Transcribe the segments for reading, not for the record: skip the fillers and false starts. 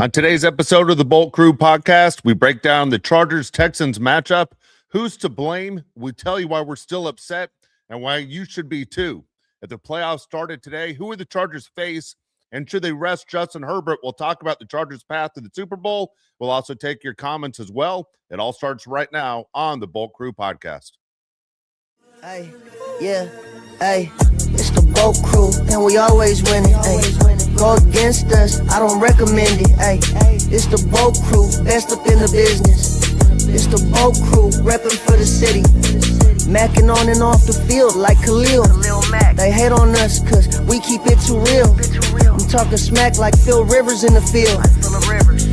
On today's episode of the Bolt Crew podcast, we break down the Chargers-Texans matchup. Who's to blame? We tell you why we're still upset and why you should be too. If the playoffs started today, who would the Chargers face? And should they rest Justin Herbert? We'll talk about the Chargers' path to the Super Bowl. We'll also take your comments as well. It all starts right now on the Bolt Crew podcast. Hey, yeah, hey, it's the Bolt Crew, and we always winning. Hey, go against us, I don't recommend it. Hey, it's the Bolt Crew, best up in the business. It's the Bolt Crew, repping for the city. Macking on and off the field like Khalil. They hate on us cause we keep it too real. I'm talking smack like Phil Rivers in the field.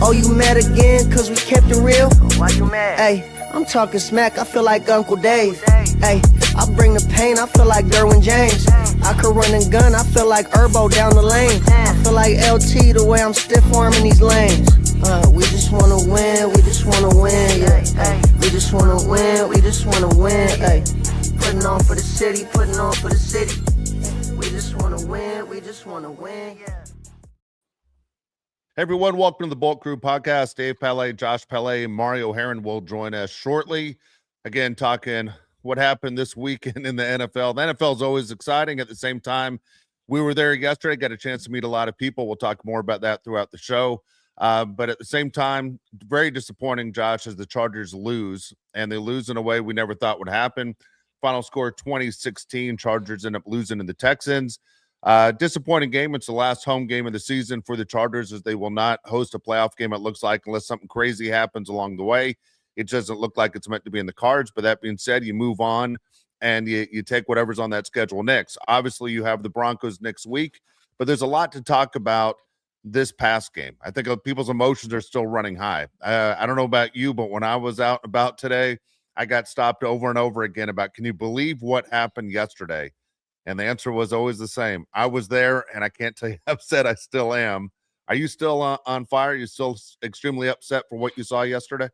Oh, you mad again cause we kept it real? Why you mad? Hey, I'm talking smack, I feel like Uncle Dave. Hey, I bring the pain, I feel like Derwin James. I could run and gun, I feel like Herbo down the lane. I feel like LT the way I'm stiff arming these lanes. We just wanna win, we just wanna win, yeah. Ay, we just wanna win, we just wanna win, ay. Putting on for the city, putting on for the city. We just wanna win, we just wanna win, yeah. Hey everyone, welcome to the Bolt Crew podcast. Dave Pele, Josh Pele, Mario Heron will join us shortly. Again, talking what happened this weekend in the NFL. The NFL is always exciting. At the same time, we were there yesterday, got a chance to meet a lot of people. We'll talk more about that throughout the show. But at the same time, very disappointing, Josh, as the Chargers lose, and they lose in a way we never thought would happen. Final score 2016, Chargers end up losing to the Texans. Disappointing game. It's the last home game of the season for the Chargers, as they will not host a playoff game, it looks like, unless something crazy happens along the way. It doesn't look like it's meant to be in the cards. But that being said, you move on and you take whatever's on that schedule next. Obviously, you have the Broncos next week, but there's a lot to talk about this past game. I think people's emotions are still running high. I don't know about you, but when I was out and about today, I got stopped over and over again about, can you believe what happened yesterday? And the answer was always the same. I was there, and I can't tell you how upset I still am. Are you still on fire? Are you still extremely upset for what you saw yesterday?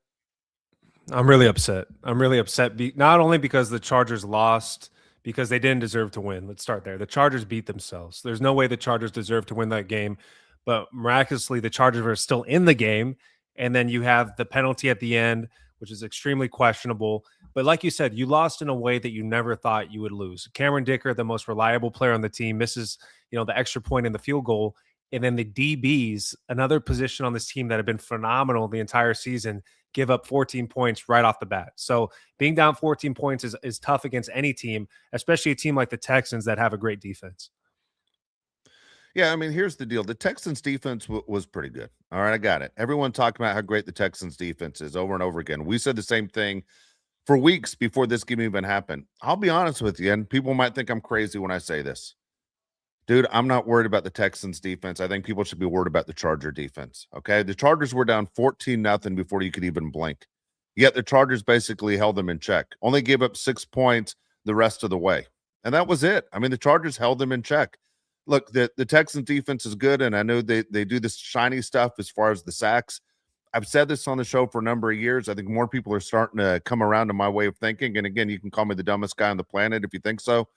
I'm really upset. I'm really upset, not only because the Chargers lost, because they didn't deserve to win. Let's start there. The Chargers beat themselves. There's no way the Chargers deserve to win that game. But miraculously, the Chargers are still in the game. And then you have the penalty at the end, which is extremely questionable. But like you said, you lost in a way that you never thought you would lose. Cameron Dicker, the most reliable player on the team, misses, the extra point in the field goal. And then the DBs, another position on this team that have been phenomenal the entire season, give up 14 points right off the bat. So being down 14 points is tough against any team, especially a team like the Texans that have a great defense. Yeah, I mean, here's the deal. The Texans defense was pretty good. All right, I got it. Everyone talking about how great the Texans defense is over and over again. We said the same thing for weeks before this game even happened. I'll be honest with you, and people might think I'm crazy when I say this. Dude, I'm not worried about the Texans defense. I think people should be worried about the Charger defense, okay? The Chargers were down 14-0 before you could even blink. Yet the Chargers basically held them in check. Only gave up 6 points the rest of the way. And that was it. I mean, the Chargers held them in check. Look, the Texans defense is good, and I know they do this shiny stuff as far as the sacks. I've said this on the show for a number of years. I think more people are starting to come around to my way of thinking. And again, you can call me the dumbest guy on the planet if you think so.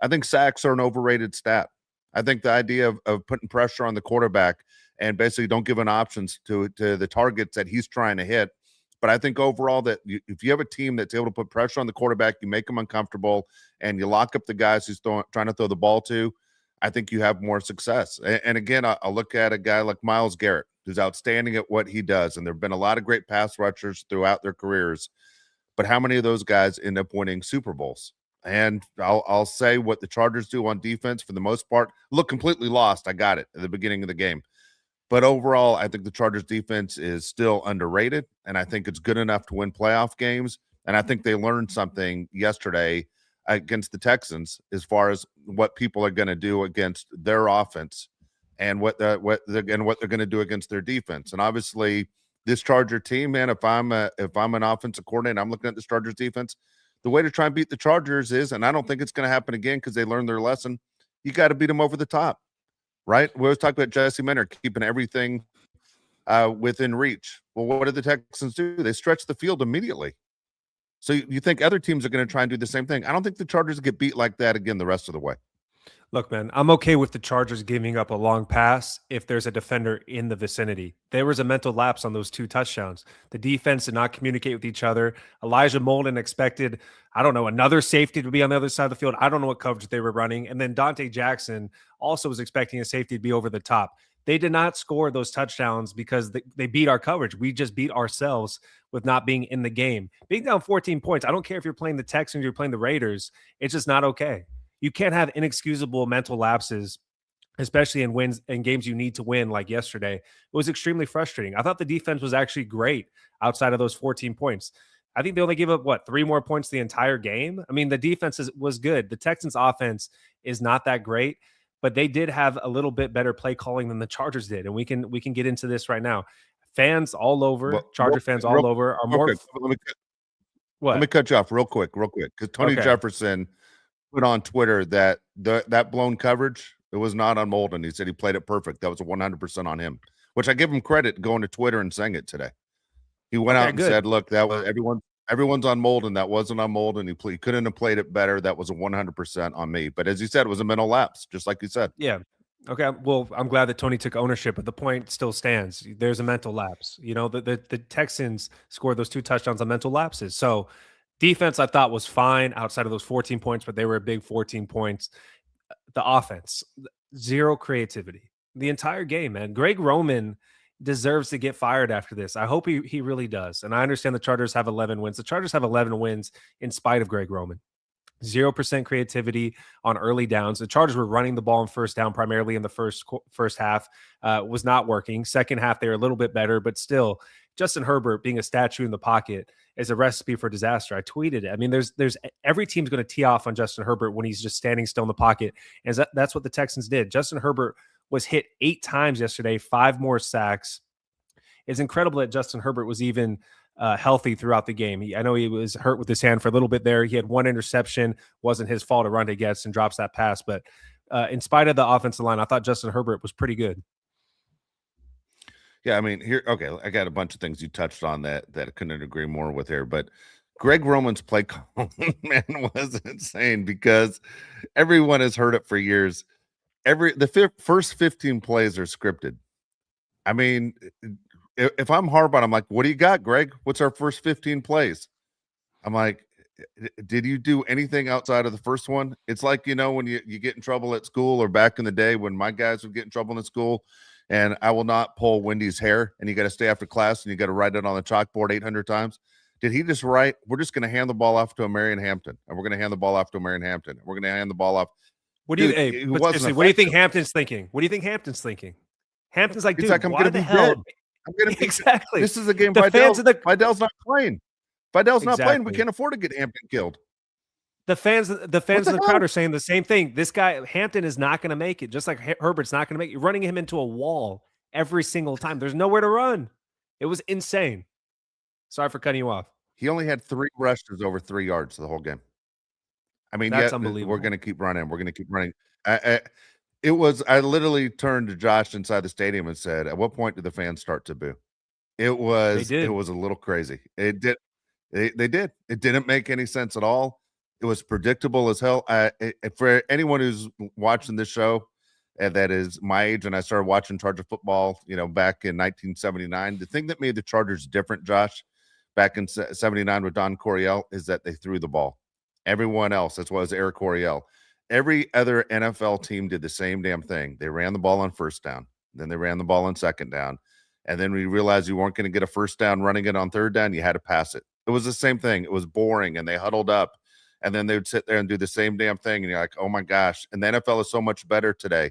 I think sacks are an overrated stat. I think the idea of putting pressure on the quarterback and basically don't give an options to the targets that he's trying to hit. But I think overall that if you have a team that's able to put pressure on the quarterback, you make them uncomfortable, and you lock up the guys who's trying to throw the ball to, I think you have more success. And again, I'll look at a guy like Myles Garrett, who's outstanding at what he does. And there have been a lot of great pass rushers throughout their careers. But how many of those guys end up winning Super Bowls? And I'll say what the Chargers do on defense, for the most part, look completely lost. I got it at the beginning of the game. But overall, I think the Chargers defense is still underrated, and I think it's good enough to win playoff games. And I think they learned something yesterday against the Texans as far as what people are going to do against their offense and what they're going to do against their defense. And obviously, this Charger team, man, if I'm an offensive coordinator, I'm looking at this Chargers defense. The way to try and beat the Chargers is, and I don't think it's going to happen again because they learned their lesson, you got to beat them over the top, right? We always talk about Jesse Minter keeping everything within reach. Well, what did the Texans do? They stretched the field immediately. So you think other teams are going to try and do the same thing? I don't think the Chargers get beat like that again the rest of the way. Look, man, I'm okay with the Chargers giving up a long pass if there's a defender in the vicinity. There was a mental lapse on those 2 touchdowns. The defense did not communicate with each other. Elijah Molden expected, I don't know, another safety to be on the other side of the field. I don't know what coverage they were running. And then Dante Jackson also was expecting a safety to be over the top. They did not score those touchdowns because they beat our coverage. We just beat ourselves with not being in the game. Being down 14 points, I don't care if you're playing the Texans or you're playing the Raiders. It's just not okay. You can't have inexcusable mental lapses, especially in wins and games you need to win like yesterday. It was extremely frustrating. I thought the defense was actually great outside of those 14 points. I think they only gave up, 3 more points the entire game? I mean, the defense was good. The Texans offense is not that great, but they did have a little bit better play calling than the Chargers did. And we can get into this right now. Fans all over, Well, Charger fans all over are more. quick, let me What? cut you off real quick, because Tony Okay. Jefferson put on Twitter that that blown coverage, it was not on Molden. He said he played it perfect. That was 100% on him, which I give him credit going to Twitter and saying it today. He went Okay, out and good. said, "Look, that was everyone's on Molden. That wasn't on Molden. He couldn't have played it better. That was a 100% on me." But as you said, it was a mental lapse, just like you said. Yeah. Okay. Well, I'm glad that Tony took ownership, but the point still stands. There's a mental lapse. The Texans scored those 2 touchdowns on mental lapses. So defense, I thought, was fine outside of those 14 points, but they were a big 14 points. The offense, zero creativity. The entire game, man. Greg Roman deserves to get fired after this. I hope he really does. And I understand the Chargers have 11 wins. The Chargers have 11 wins in spite of Greg Roman. 0% creativity on early downs. The Chargers were running the ball on first down primarily in the first half. Was not working. Second half, they were a little bit better, but still, Justin Herbert being a statue in the pocket is a recipe for disaster. I tweeted it. I mean, there's every team's going to tee off on Justin Herbert when he's just standing still in the pocket, and that's what the Texans did. Justin Herbert was hit 8 times yesterday, 5 more sacks. It's incredible that Justin Herbert was even healthy throughout the game. I know he was hurt with his hand for a little bit there. He had 1 interception. Wasn't his fault. Aranda gets and drops that pass. But in spite of the offensive line, I thought Justin Herbert was pretty good. Yeah, I mean, here, okay, I got a bunch of things you touched on that I couldn't agree more with here, but Greg Roman's play call, man, was insane because everyone has heard it for years. First 15 plays are scripted. I mean, if I'm Harbaugh, I'm like, what do you got, Greg? What's our first 15 plays? I'm like, did you do anything outside of the first one? It's like, when you get in trouble at school, or back in the day when my guys would get in trouble in school, and I will not pull Wendy's hair, and you got to stay after class and you got to write it on the chalkboard 800 times. Did he just write, we're just going to hand the ball off to a Marion Hampton, and we're going to hand the ball off to a Marion Hampton, and we're going to hand the ball off. What do you? Dude, Hey, it but wasn't seriously, what do you think effective. Hampton's thinking? What do you think Hampton's thinking? Hampton's like, He's dude, like, I'm why going to the be hell? dead. I'm going to be Exactly. This is a game. The fans of the Vidal's not playing. Vidal's not playing. We Exactly. can't afford to get Hampton killed. The fans of the hell? crowd are saying the same thing. This guy Hampton is not going to make it, just like Herbert's not going to make it. You're running him into a wall every single time. There's nowhere to run. It was insane. Sorry for cutting you off. He only had 3 rushes over 3 yards the whole game. I mean, That's yeah, unbelievable. we're going to keep running. We're going to keep running. I literally turned to Josh inside the stadium and said, "At what point did the fans start to boo?" It was did. a little crazy. It did. They did. It didn't make any sense at all. It was predictable as hell. For anyone who's watching this show that is my age, and I started watching Charger football, back in 1979, the thing that made the Chargers different, Josh, back in 79 with Don Coryell, is that they threw the ball. Everyone else, that's why it was Eric Coryell. Every other NFL team did the same damn thing. They ran the ball on first down. Then they ran the ball on second down. And then we realized you weren't going to get a first down running it on third down. You had to pass it. It was the same thing. It was boring, and they huddled up, and then they would sit there and do the same damn thing. And you're like, oh my gosh. And the NFL is so much better today.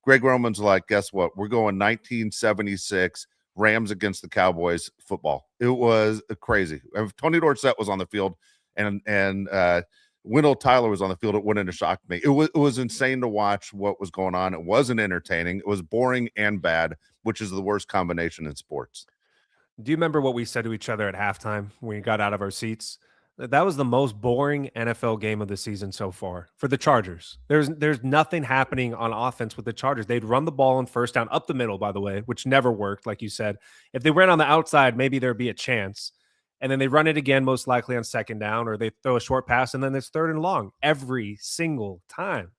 Greg Roman's like, guess what? We're going 1976 Rams against the Cowboys football. It was crazy. If Tony Dorsett was on the field and Wendell Tyler was on the field, it wouldn't have shocked me. It was insane to watch what was going on. It wasn't entertaining. It was boring and bad, which is the worst combination in sports. Do you remember what we said to each other at halftime when we got out of our seats? That was the most boring NFL game of the season so far for the Chargers. There's nothing happening on offense with the Chargers. They'd run the ball on first down up the middle, by the way, which never worked, like you said. If they ran on the outside, maybe there'd be a chance. And then they run it again, most likely on second down, or they throw a short pass, and then it's third and long every single time.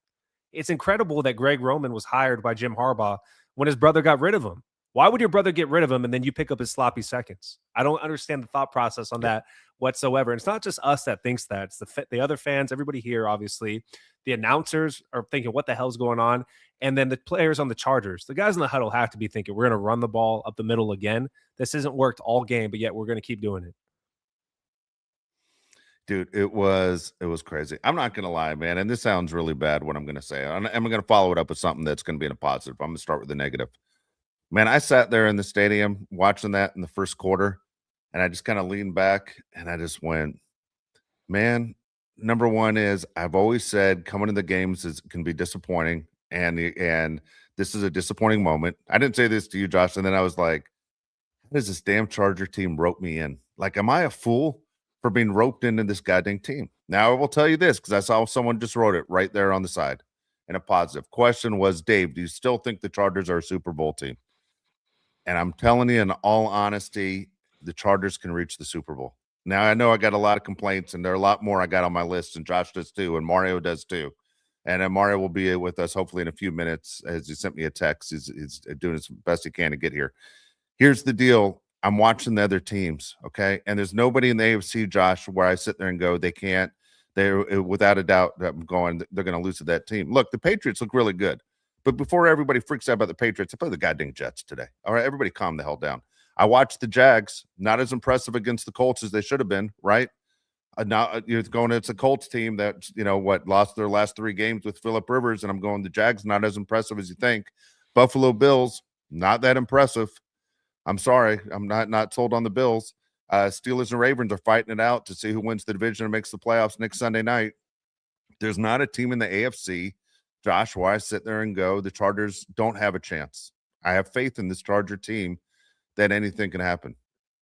It's incredible that Greg Roman was hired by Jim Harbaugh when his brother got rid of him. Why would your brother get rid of him and then you pick up his sloppy seconds? I don't understand the thought process on that whatsoever. And it's not just us that thinks that. It's the other fans, everybody here, obviously. The announcers are thinking, what the hell's going on? And then the players on the Chargers, the guys in the huddle have to be thinking, we're going to run the ball up the middle again. This hasn't worked all game, but yet we're going to keep doing it. Dude, it was crazy. I'm not gonna lie, man, and this sounds really bad what I'm gonna say. I'm gonna follow it up with something that's gonna be in a positive. I'm gonna start with the negative. Man, I sat there in the stadium watching that in the first quarter, and I just kind of leaned back and I just went, man, number one is I've always said coming to the games can be disappointing, and this is a disappointing moment. I didn't say this to you, Josh, and then I was like, how does this damn Charger team rope me in? Like, am I a fool for being roped into this goddamn team? Now, I will tell you this because I saw someone just wrote it right there on the side in a positive. Question was, Dave, do you still think the Chargers are a Super Bowl team? And I'm telling you, in all honesty, the Chargers can reach the Super Bowl. Now, I know I got a lot of complaints, and there are a lot more I got on my list, and Josh does too, and Mario does too. And Mario will be with us hopefully in a few minutes as he sent me a text. He's doing his best he can to get here. Here's the deal. I'm watching the other teams, okay? And there's nobody in the AFC, Josh, where I sit there and go, they can't. They're without a doubt, I'm going, they're going to lose to that team. Look, the Patriots look really good. But before everybody freaks out about the Patriots, I play the goddamn Jets today. All right, everybody calm the hell down. I watched the Jags, not as impressive against the Colts as they should have been, right? Now you're going, it's a Colts team that, lost their last 3 games with Phillip Rivers, and I'm going, the Jags not as impressive as you think. Buffalo Bills, not that impressive. I'm sorry, I'm not sold on the Bills. Steelers and Ravens are fighting it out to see who wins the division and makes the playoffs next Sunday night. There's not a team in the AFC, Josh, where I sit there and go, the Chargers don't have a chance. I have faith in this Charger team that anything can happen.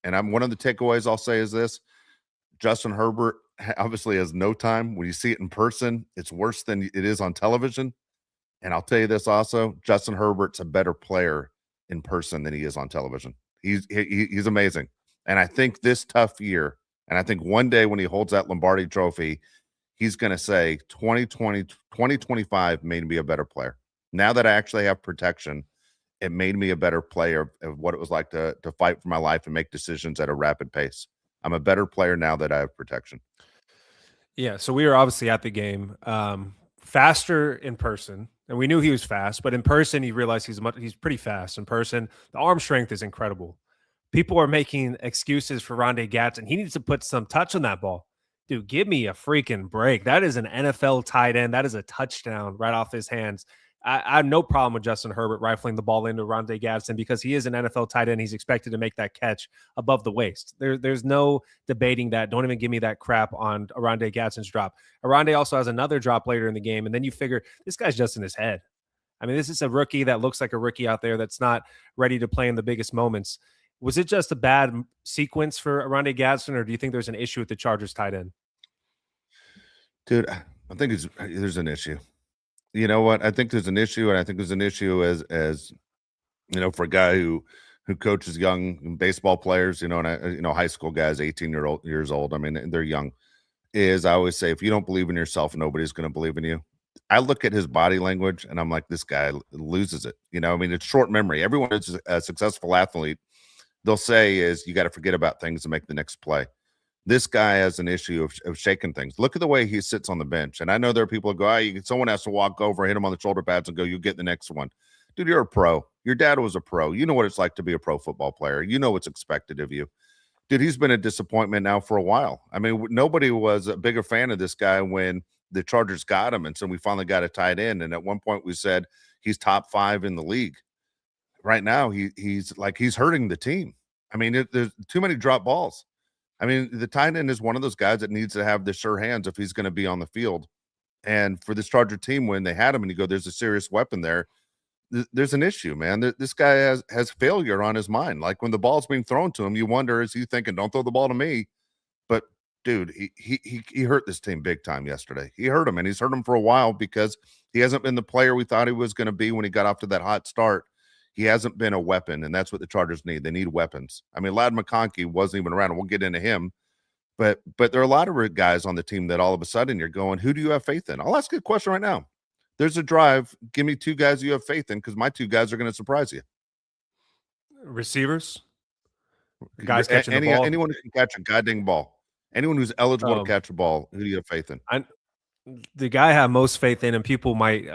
And one of the takeaways I'll say is this: Justin Herbert obviously has no time. When you see it in person, it's worse than it is on television. And I'll tell you this also, Justin Herbert's a better player in person than he is on television. He's amazing. And I think this tough year, and I think one day when he holds that Lombardi trophy, he's going to say 2025 made me a better player. Now that I actually have protection, it made me a better player of what it was like to fight for my life and make decisions at a rapid pace. I'm a better player now that I have protection. Yeah, so we were obviously at the game, faster in person, and we knew he was fast, but in person, he realized he's pretty fast in person. The arm strength is incredible. People are making excuses for Rondé Gatson. He needs to put some touch on that ball. Dude, give me a freaking break. That is an NFL tight end. That is a touchdown right off his hands. I have no problem with Justin Herbert rifling the ball into Rondé Gatson because he is an NFL tight end. He's expected to make that catch above the waist. There's no debating that. Don't even give me that crap on Rondé Gatson's drop. Rondé also has another drop later in the game, and then you figure this guy's just in his head. I mean, this is a rookie that looks like a rookie out there that's not ready to play in the biggest moments. Was it just a bad sequence for Rondé Gatson, or do you think there's an issue with the Chargers tight end? Dude, I think there's an issue. You know what? I think there's an issue, and I think there's an issue as for a guy who coaches young baseball players, and high school guys, 18 years old. I mean, they're young. I always say, if you don't believe in yourself, nobody's going to believe in you. I look at his body language, and I'm like, this guy loses it. I mean, it's short memory. Everyone who's a successful athlete, they'll say is you got to forget about things and make the next play. This guy has an issue of shaking things. Look at the way he sits on the bench. And I know there are people who go, someone has to walk over, hit him on the shoulder pads and go, you get the next one. Dude, you're a pro. Your dad was a pro. You know what it's like to be a pro football player. You know what's expected of you. Dude, he's been a disappointment now for a while. I mean, nobody was a bigger fan of this guy when the Chargers got him. And so we finally got a tight end. And at one point we said he's top 5 in the league. Right now, he's hurting the team. I mean, there's too many drop balls. I mean, the tight end is one of those guys that needs to have the sure hands if he's going to be on the field. And for this Charger team, when they had him and you go, there's a serious weapon there, there's an issue, man. This guy has failure on his mind. Like when the ball's being thrown to him, you wonder, is he thinking, don't throw the ball to me? But, dude, he hurt this team big time yesterday. He hurt him, and he's hurt him for a while because he hasn't been the player we thought he was going to be when he got off to that hot start. He hasn't been a weapon, and that's what the Chargers need. They need weapons. I mean, Ladd McConkey wasn't even around, and we'll get into him. But there are a lot of guys on the team that all of a sudden you're going, who do you have faith in? I'll ask you a question right now. there's a drive. Give me two guys you have faith in because my two guys are going to surprise you. Receivers, guys catching the ball. Anyone who can catch a goddamn ball. Anyone who's eligible to Um, catch a ball, who do you have faith in? I, the guy I have most faith in, and people might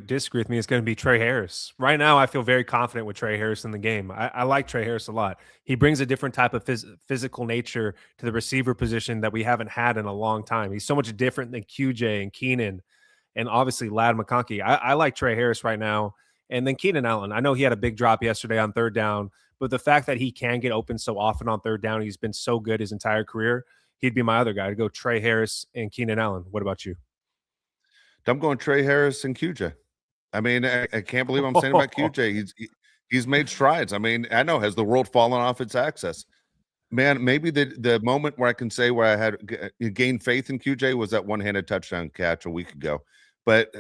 disagree with me, is going to be Trey Harris. Right now, I feel very confident with Trey Harris in the game. I like Trey Harris a lot. He brings a different type of physical nature to the receiver position that we haven't had in a long time. He's so much different than QJ and Keenan and obviously Lad McConkey. I like Trey Harris right now. And then Keenan Allen. I know he had a big drop yesterday on third down, but the fact that he can get open so often on third down, he's been so good his entire career, he'd be my other guy to go Trey Harris and Keenan Allen. What about you? I'm going Trey Harris and QJ. I mean, I can't believe I'm saying about QJ. He's made strides. I mean, I know, has the world fallen off its axis? Man, maybe the moment where I can say where I had gained faith in QJ was that one-handed touchdown catch a week ago. But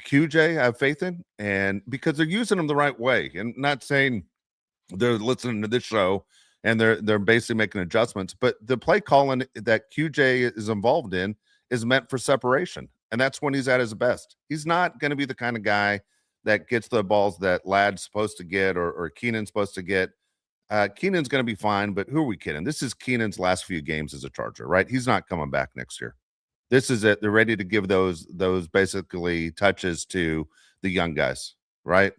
QJ, I have faith in, and because they're using him the right way, and not saying they're listening to this show and they're basically making adjustments, but the play calling that QJ is involved in is meant for separation, and that's when he's at his best. He's not going to be the kind of guy that gets the balls that Lad's supposed to get or Keenan's supposed to get. Keenan's going to be fine, but who are we kidding? This is Keenan's last few games as a Charger, right? He's not coming back next year. This is it. They're ready to give those basically touches to the young guys, right?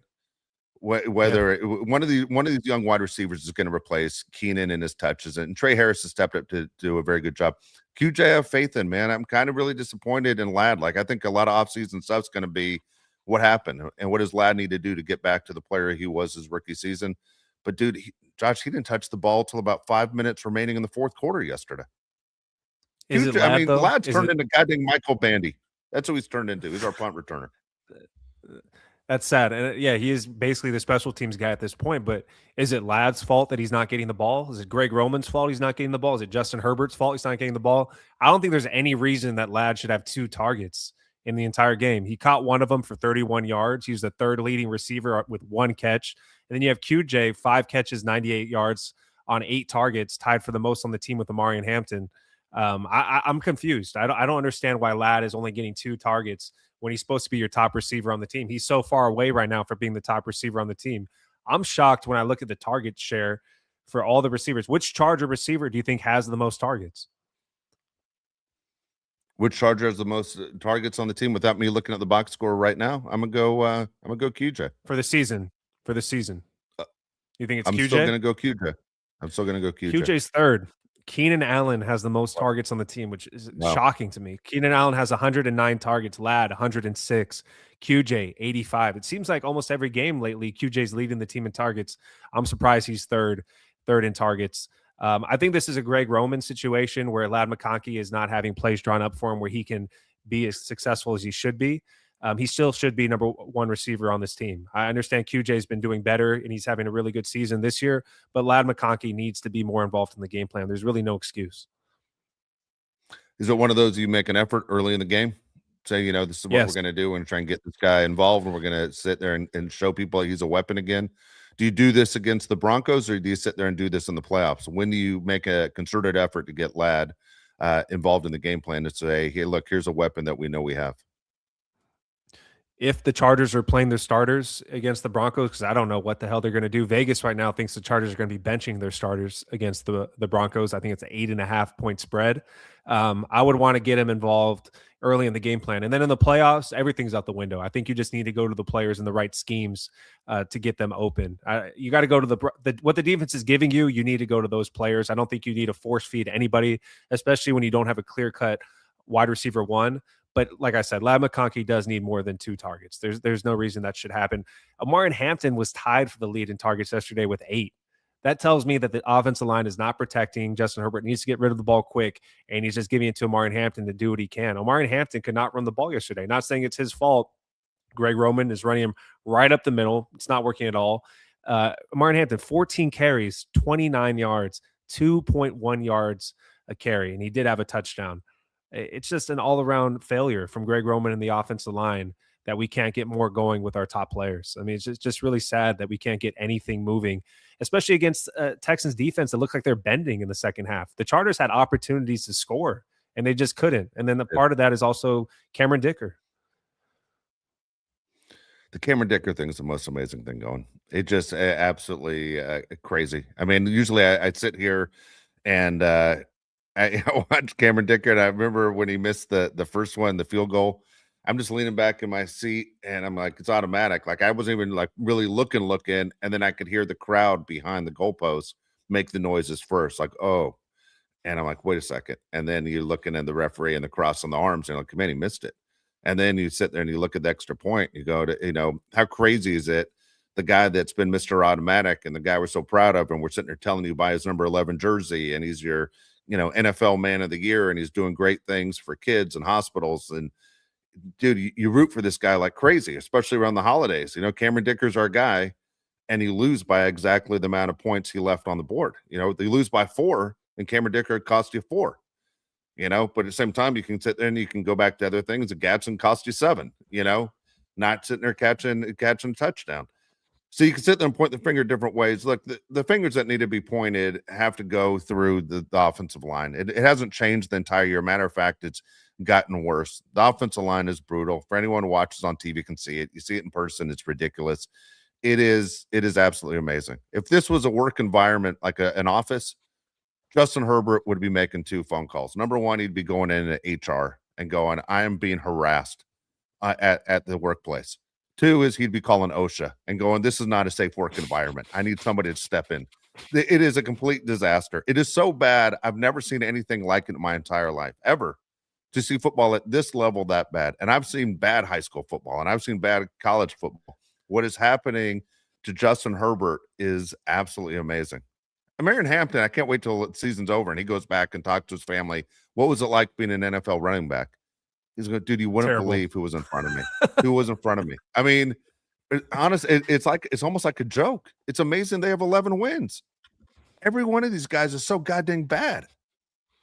Whether one of these young wide receivers is going to replace Keenan in his touches, and Trey Harris has stepped up to do a very good job. QJ, I have faith in, man. I'm kind of really disappointed in Lad. Like, I think a lot of offseason stuff's going to be what happened and what does Lad need to do to get back to the player he was his rookie season. But dude, Josh, he didn't touch the ball till about 5 minutes remaining in the fourth quarter yesterday. Is it Lad, I mean, though? Lad's turned into goddamn Michael Bandy. That's who he's turned into. He's our punt returner. That's sad. And yeah, he is basically the special teams guy at this point. But is it Lad's fault that he's not getting the ball? Is it Greg Roman's fault he's not getting the ball? Is it Justin Herbert's fault he's not getting the ball? I don't think there's any reason that Lad should have 2 targets in the entire game. He caught one of them for 31 yards. He was the third leading receiver with 1 catch. And then you have QJ, 5 catches, 98 yards on 8 targets, tied for the most on the team with Amari and Hampton. I'm confused. I don't understand why Lad is only getting 2 targets when he's supposed to be your top receiver on the team. He's so far away right now from being the top receiver on the team. I'm shocked when I look at the target share for all the receivers. Which Charger receiver do you think has the most targets? Which Charger has the most targets on the team? Without me looking at the box score right now, I'm gonna go QJ for the season. You think it's I'm QJ? still gonna go QJ. I'm still gonna go QJ. QJ's third. Keenan Allen has the most targets on the team, which is shocking to me. Keenan Allen has 109 targets, Lad 106, QJ 85. It seems like almost every game lately, QJ's leading the team in targets. I'm surprised he's third in targets. I think this is a Greg Roman situation where Lad McConkey is not having plays drawn up for him where he can be as successful as he should be. He still should be number 1 receiver on this team. I understand QJ has been doing better and he's having a really good season this year, but Lad McConkey needs to be more involved in the game plan. There's really no excuse. Is it one of those you make an effort early in the game? Say, this is what we're going to do and try and get this guy involved, and we're going to sit there and show people he's a weapon again. Do you do this against the Broncos, or do you sit there and do this in the playoffs? When do you make a concerted effort to get Lad involved in the game plan to say, hey, look, here's a weapon that we know we have? If the Chargers are playing their starters against the Broncos, because I don't know what the hell they're going to do. Vegas right now thinks the Chargers are going to be benching their starters against the Broncos. I think it's an 8.5 point spread. I would want to get him involved early in the game plan. And then in the playoffs, everything's out the window. I think you just need to go to the players in the right schemes to get them open. You got to go to what the defense is giving you. You need to go to those players. I don't think you need to force feed anybody, especially when you don't have a clear cut wide receiver 1. But like I said, Lad McConkey does need more than 2 targets. There's no reason that should happen. Amari and Hampton was tied for the lead in targets yesterday with 8. That tells me that the offensive line is not protecting. Justin Herbert needs to get rid of the ball quick, and he's just giving it to Amari and Hampton to do what he can. Amari and Hampton could not run the ball yesterday. Not saying it's his fault. Greg Roman is running him right up the middle. It's not working at all. Amari and Hampton, 14 carries, 29 yards, 2.1 yards a carry, and he did have a touchdown. It's just an all-around failure from Greg Roman and the offensive line that we can't get more going with our top players. I mean, it's just really sad that we can't get anything moving, especially against Texans defense that looks like they're bending in the second half. The Chargers had opportunities to score, and they just couldn't. And then the part of that is also Cameron Dicker. The Cameron Dicker thing is the most amazing thing going. It just absolutely crazy. I mean, usually I'd sit here and I watched Cameron Dicker, and I remember when he missed the first one, the field goal. I'm just leaning back in my seat, and I'm like, it's automatic. Like I wasn't even like really looking, and then I could hear the crowd behind the goalpost make the noises first, like oh, and I'm like, wait a second. And then you're looking at the referee and the cross on the arms, and like, man, he missed it. And then you sit there and you look at the extra point. You go to, how crazy is it? The guy that's been Mr. Automatic and the guy we're so proud of, and we're sitting there telling you buy his number 11 jersey, and he's your, NFL man of the year, and he's doing great things for kids and hospitals. And dude, you root for this guy like crazy, especially around the holidays. Cameron Dicker's our guy, and you lose by exactly the amount of points he left on the board. They lose by 4, and Cameron Dicker cost you 4. But at the same time, you can sit there and you can go back to other things. The Gadsden cost you 7, not sitting there catching a touchdown. So you can sit there and point the finger different ways. Look, the fingers that need to be pointed have to go through the offensive line. It hasn't changed the entire year. Matter of fact, it's gotten worse. The offensive line is brutal. For anyone who watches on TV can see it. You see it in person. It's ridiculous. It is absolutely amazing. If this was a work environment like an office, Justin Herbert would be making 2 phone calls. Number one, he'd be going into HR and going, I am being harassed at the workplace. 2 is he'd be calling OSHA and going, this is not a safe work environment. I need somebody to step in. It is a complete disaster. It is so bad. I've never seen anything like it in my entire life, ever, to see football at this level that bad. And I've seen bad high school football, and I've seen bad college football. What is happening to Justin Herbert is absolutely amazing. Marion Hampton, I can't wait till the season's over and he goes back and talks to his family. What was it like being an NFL running back? He's going, dude, you wouldn't believe who was in front of me. Who was in front of me? I mean, it's almost like a joke. It's amazing they have 11 wins. Every one of these guys is so goddamn bad.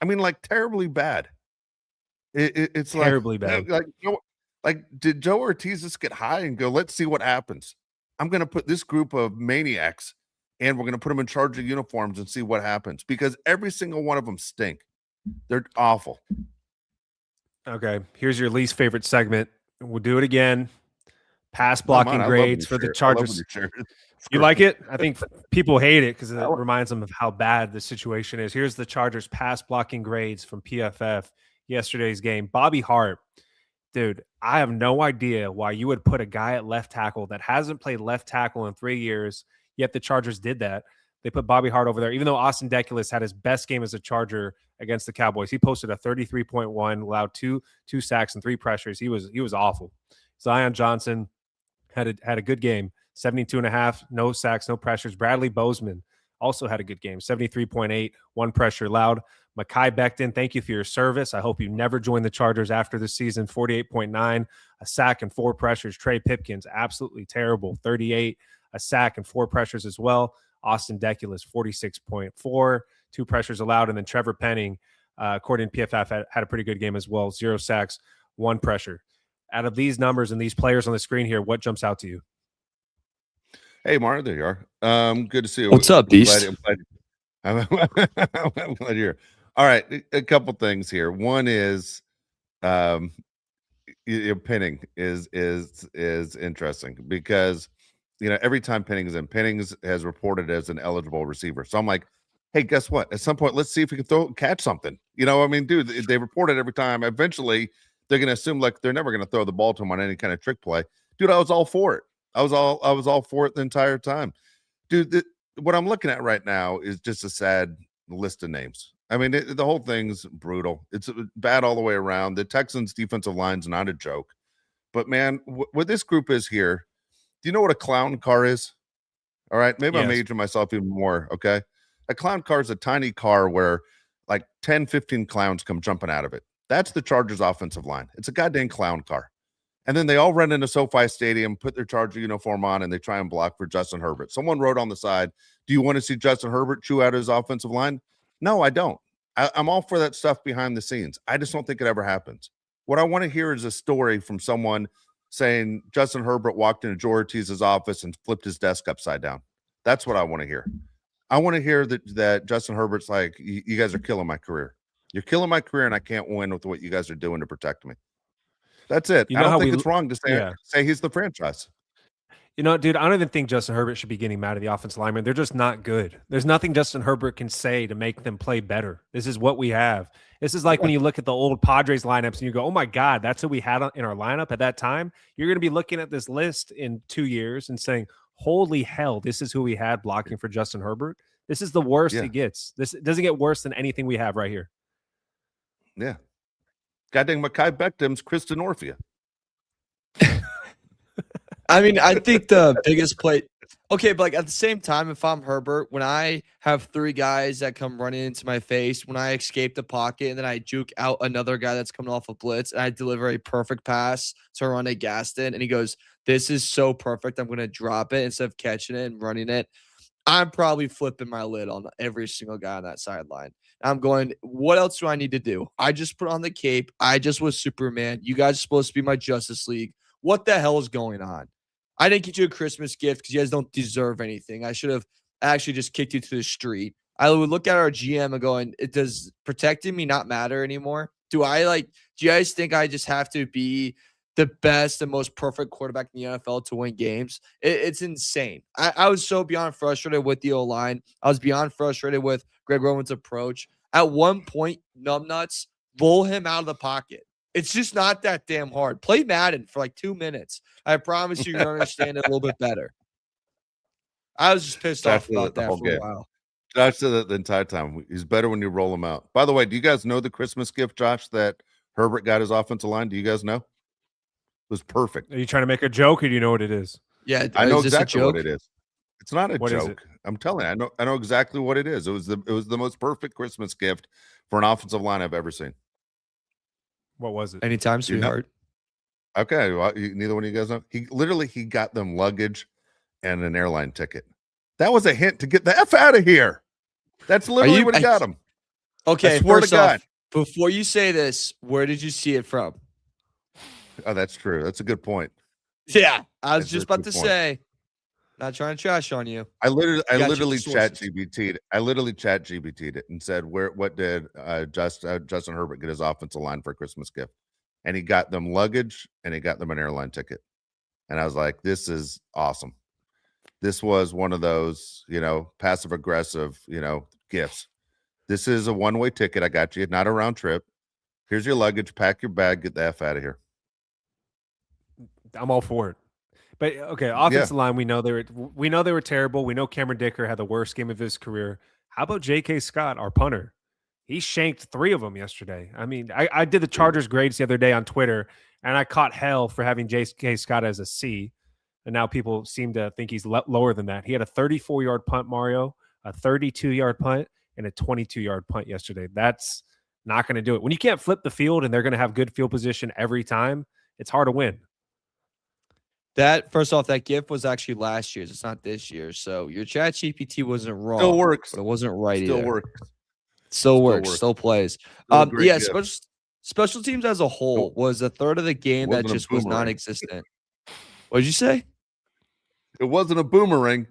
I mean, like terribly bad. It's terribly like, bad. Did Joe Ortiz just get high and go, let's see what happens? I'm going to put this group of maniacs and we're going to put them in charge of uniforms and see what happens, because every single one of them stink. They're awful. Okay, here's your least favorite segment. We'll do it again. Pass blocking grades for the Chargers. You like it? I think people hate it because it reminds them of how bad the situation is. Here's the Chargers pass blocking grades from PFF yesterday's game. Bobby Hart, dude, I have no idea why you would put a guy at left tackle that hasn't played left tackle in 3 years. Yet the Chargers did that. They put Bobby Hart over there, even though Austin Deculus had his best game as a Charger against the Cowboys. He posted a 33.1, allowed two sacks and 3 pressures. He was awful. Zion Johnson had a good game, 72.5, no sacks, no pressures. Bradley Bozeman also had a good game, 73.8, 1 pressure allowed. Mekhi Becton, thank you for your service. I hope you never join the Chargers after the season. 48.9, a sack and 4 pressures. Trey Pipkins, absolutely terrible, 38, a sack and 4 pressures as well. Austin Deculus, 46.4, 2 pressures allowed. And then Trevor Penning, according to PFF, had a pretty good game as well. 0 sacks, 1 pressure. Out of these numbers and these players on the screen here, what jumps out to you? Hey, Mark, there you are. Good to see you. What's up, Beast? I'm glad you're here. All right, a couple things here. One is Penning is interesting because every time Penning has reported as an eligible receiver. So I'm like, hey, guess what? At some point, let's see if we can catch something. I mean, dude, they report it every time. Eventually, they're going to assume like they're never going to throw the ball to him on any kind of trick play. Dude, I was all for it. I was all for it the entire time. Dude, what I'm looking at right now is just a sad list of names. I mean, the whole thing's brutal. It's bad all the way around. The Texans' defensive line's not a joke. But, man, what this group is here, do you know what a clown car is? All right, maybe yes. I'm aging myself even more, okay? A clown car is a tiny car where like 10, 15 clowns come jumping out of it. That's the Chargers' offensive line. It's a goddamn clown car. And then they all run into SoFi Stadium, put their Charger uniform on, and they try and block for Justin Herbert. Someone wrote on the side, do you want to see Justin Herbert chew out his offensive line? No, I don't. I'm all for that stuff behind the scenes. I just don't think it ever happens. What I want to hear is a story from someone saying Justin Herbert walked into Joe Ortiz's office and flipped his desk upside down. That's what I want to hear. I want to hear that Justin Herbert's like, you guys are killing my career. You're killing my career, and I can't win with what you guys are doing to protect me. That's it. I don't think it's wrong to say he's the franchise. You know, dude, I don't even think Justin Herbert should be getting mad at the offensive linemen. They're just not good. There's nothing Justin Herbert can say to make them play better. This is what we have. This is like when you look at the old Padres lineups and you go, oh my God, that's who we had in our lineup at that time. You're going to be looking at this list in 2 years and saying, holy hell, this is who we had blocking for Justin Herbert. This is the worst it gets. This doesn't get worse than anything we have right here. Yeah. Goddamn Mekhi Becton's Kristen Orphea. I mean, I think the biggest play. Okay, but like at the same time, if I'm Herbert, when I have 3 guys that come running into my face, when I escape the pocket and then I juke out another guy that's coming off a blitz and I deliver a perfect pass to Ronnie Gaston and he goes, this is so perfect, I'm going to drop it instead of catching it and running it. I'm probably flipping my lid on every single guy on that sideline. I'm going, what else do I need to do? I just put on the cape. I just was Superman. You guys are supposed to be my Justice League. What the hell is going on? I didn't get you a Christmas gift because you guys don't deserve anything. I should have actually just kicked you to the street. I would look at our GM and going, it does protecting me not matter anymore? Do you guys think I just have to be the best and most perfect quarterback in the NFL to win games? It's insane. I was so beyond frustrated with the O-line. I was beyond frustrated with Greg Roman's approach. At one point, numbnuts, roll him out of the pocket. It's just not that damn hard. Play Madden for like 2 minutes. I promise you're going to understand it a little bit better. I was just pissed off about that for a while. Josh said that the entire time. He's better when you roll him out. By the way, do you guys know the Christmas gift, Josh, that Herbert got his offensive line? Do you guys know? It was perfect. Are you trying to make a joke or do you know what it is? Yeah, I know exactly what it is. It's not a What is it? joke. I'm telling you, I know exactly what it is. It was the most perfect Christmas gift for an offensive line I've ever seen. What was it? Anytime, sweetheart. Okay, well, neither one of you guys know. He got them luggage and an airline ticket. That was a hint to get the F out of here. That's literally what he got him. Okay, I swear to God. Before you say this, where did you see it from? Oh, that's true. That's a good point. Yeah, I was just about to say, not trying to trash on you. I literally chat GBT'd. I literally chat GBT'd it and said, what did Justin Herbert get his offensive line for a Christmas gift? And he got them luggage and he got them an airline ticket. And I was like, this is awesome. This was one of those, passive aggressive, gifts. This is a one-way ticket. I got you, not a round trip. Here's your luggage. Pack your bag. Get the F out of here. I'm all for it. But okay, offensive line, we know they were terrible. We know Cameron Dicker had the worst game of his career. How about J.K. Scott, our punter? He shanked 3 of them yesterday. I mean, I did the Chargers grades the other day on Twitter, and I caught hell for having J.K. Scott as a C. And now people seem to think he's lower than that. He had a 34-yard punt, Mario, a 32-yard punt, and a 22-yard punt yesterday. That's not going to do it. When you can't flip the field and they're going to have good field position every time, it's hard to win. That, first off, that gift was actually last year's. It's not this year. So your chat GPT wasn't wrong. Still works. But it wasn't right Still either. works. Still works. Still plays. Yeah, special teams as a whole was a third of the game that just was non-existent. What did you say? It wasn't a boomerang.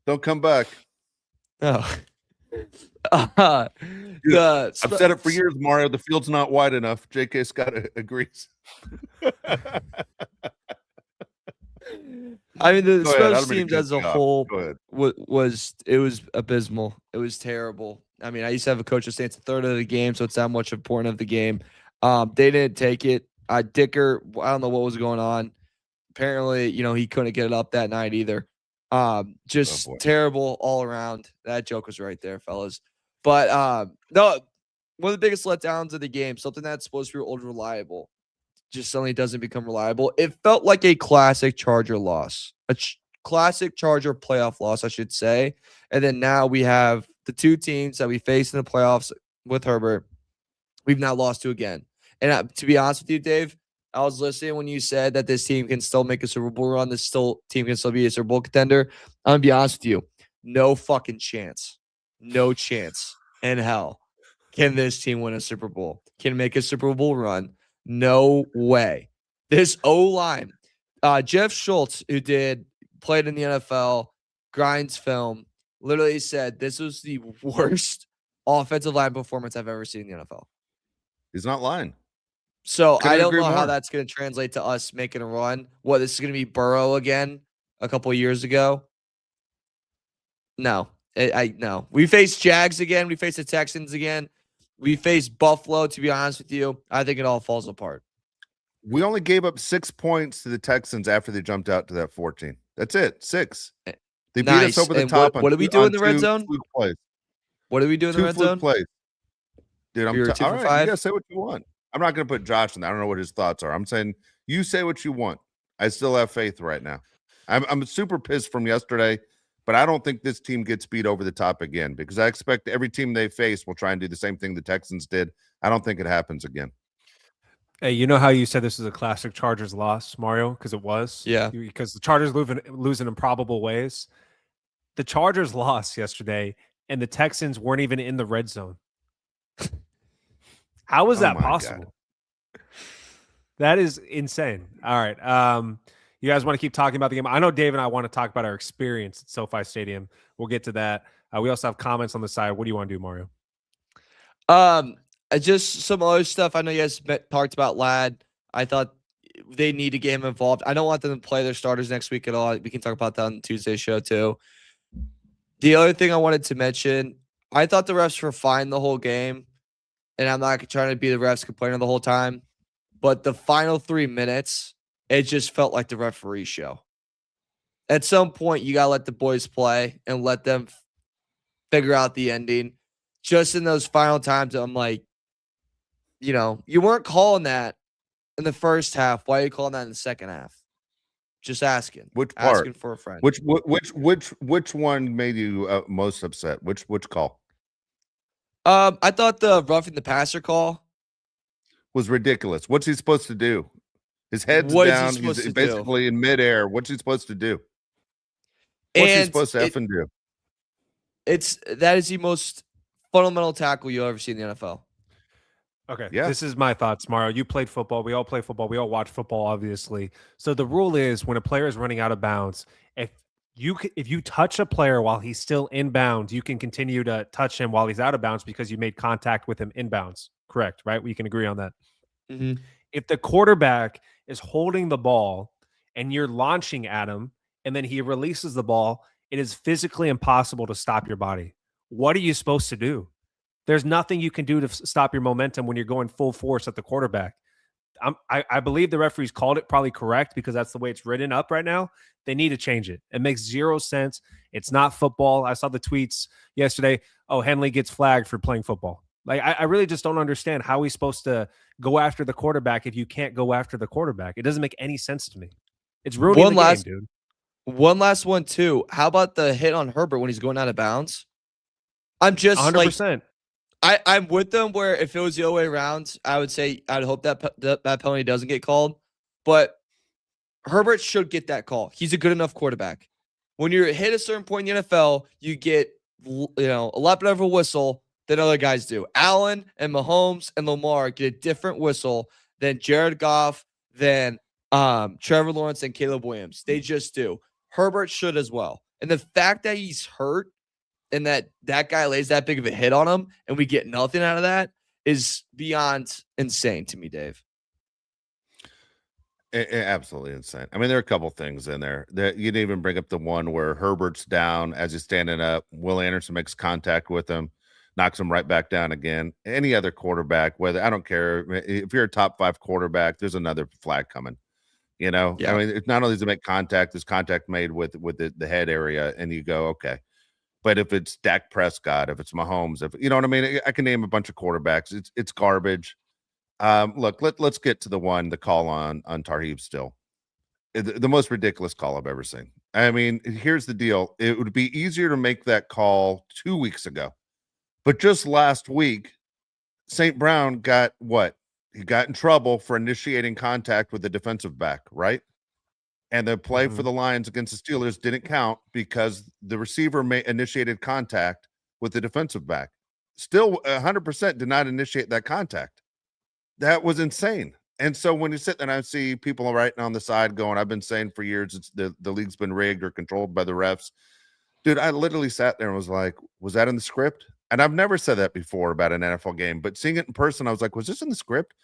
Don't come back. Oh. I've said it for years, Mario. The field's not wide enough. J.K. Scott agrees. I mean, the special teams as a whole was abysmal. It was terrible. I mean, I used to have a coach that states a third of the game, so it's that much important of the game. They didn't take it. Dicker, I don't know what was going on. Apparently, he couldn't get it up that night either. Just terrible all around. That joke was right there, fellas. But no, one of the biggest letdowns of the game, something that's supposed to be old reliable, just suddenly doesn't become reliable. It felt like a classic Charger loss, classic Charger playoff loss, I should say. And then now we have the 2 teams that we face in the playoffs with Herbert. We've now lost to again. And to be honest with you, Dave, I was listening when you said that this team can still make a Super Bowl run. This team can still be a Super Bowl contender. I'm going to be honest with you. No fucking chance. No chance in hell can this team win a Super Bowl. Can make a Super Bowl run. No way. This O-line, Jeff Schultz, who played in the NFL, grinds film, literally said this was the worst offensive line performance I've ever seen in the NFL. He's not lying. So I don't know how that's going to translate to us making a run. What, this is going to be Burrow again? a couple of years ago. No. No. We face Jags again. We face the Texans again. We face Buffalo, to be honest with you. I think it all falls apart. We only gave up 6 points to the Texans after they jumped out to that 14. That's it. 6. They beat us over the top. What do we do in the red zone? Plays. What do we do in the red zone? Plays. Dude, I'm all right. 5? You gotta say what you want. I'm not gonna put Josh in there. I don't know what his thoughts are. I'm saying you say what you want. I still have faith right now. I'm super pissed from yesterday, but I don't think this team gets beat over the top again because I expect every team they face will try and do the same thing the Texans did. I don't think it happens again. Hey, you know how you said this is a classic Chargers loss, Mario? Because it was. Yeah. Because the Chargers lose in improbable ways. The Chargers lost yesterday, and the Texans weren't even in the red zone. How is that possible? God. That is insane. All right. You guys want to keep talking about the game? I know Dave and I want to talk about our experience at SoFi Stadium. We'll get to that. We also have comments on the side. What do you want to do, Mario? Just some other stuff. I know you guys talked about Ladd. I thought they need to get him involved. I don't want them to play their starters next week at all. We can talk about that on Tuesday's show too. The other thing I wanted to mention, I thought the refs were fine the whole game, and I'm not trying to be the refs complaining the whole time, but the final 3 minutes, it just felt like the referee show. At some point, you got to let the boys play and let them figure out the ending. Just in those final times, I'm like, you weren't calling that in the first half. Why are you calling that in the second half? Just asking. Which part? Asking for a friend. Which one made you most upset? Which call? I thought the roughing the passer call was ridiculous. What's he supposed to do? His head's down. He's basically in midair. What's he supposed to do? What's he supposed to effing do? That is the most fundamental tackle you'll ever see in the NFL. Okay, yeah. This is my thoughts, Mario. You played football. We all play football. We all watch football, obviously. So the rule is when a player is running out of bounds, if you touch a player while he's still inbounds, you can continue to touch him while he's out of bounds because you made contact with him inbounds. Correct, right? We can agree on that. Mm-hmm. If the quarterback is holding the ball and you're launching at him and then he releases the ball, it is physically impossible to stop your body. What are you supposed to do? There's nothing you can do to stop your momentum when you're going full force at the quarterback. I believe the referees called it probably correct because that's the way it's written up right now. They need to change it. It makes zero sense. It's not football. I saw the tweets yesterday. Oh, Henley gets flagged for playing football. Like, I really just don't understand how he's supposed to go after the quarterback if you can't go after the quarterback. It doesn't make any sense to me. It's ruining the game, dude. One last one, too. How about the hit on Herbert when he's going out of bounds? I'm just 100%. I'm with them where if it was the other way around, I would say I'd hope that penalty doesn't get called. But Herbert should get that call. He's a good enough quarterback. When you're hit a certain point in the NFL, you get a lot better of a whistle than other guys do. Allen and Mahomes and Lamar get a different whistle than Jared Goff, than Trevor Lawrence and Caleb Williams. They just do. Herbert should as well. And the fact that he's hurt and that guy lays that big of a hit on him and we get nothing out of that is beyond insane to me, Dave. Absolutely insane. I mean, there are a couple things in there that you didn't even bring up the one where Herbert's down as he's standing up. Will Anderson makes contact with him, knocks him right back down again. Any other quarterback, whether I don't care if you're a top 5 quarterback, there's another flag coming. Yeah. I mean, it's not only does it make contact, there's contact made with the head area, and you go, okay. But if it's Dak Prescott, if it's Mahomes, if you know what I mean, I can name a bunch of quarterbacks. It's garbage. Look, let's get to the call on Tarheeb still. The most ridiculous call I've ever seen. I mean, here's the deal. It would be easier to make that call 2 weeks ago. But just last week, St. Brown got what? He got in trouble for initiating contact with the defensive back, right? And the play for the Lions against the Steelers didn't count because the receiver initiated contact with the defensive back. Still 100% did not initiate that contact. That was insane. And so when you sit there and I see people writing on the side going, I've been saying for years it's the league's been rigged or controlled by the refs. Dude, I literally sat there and was like, was that in the script? And I've never said that before about an NFL game, but seeing it in person, I was like, was this in the script?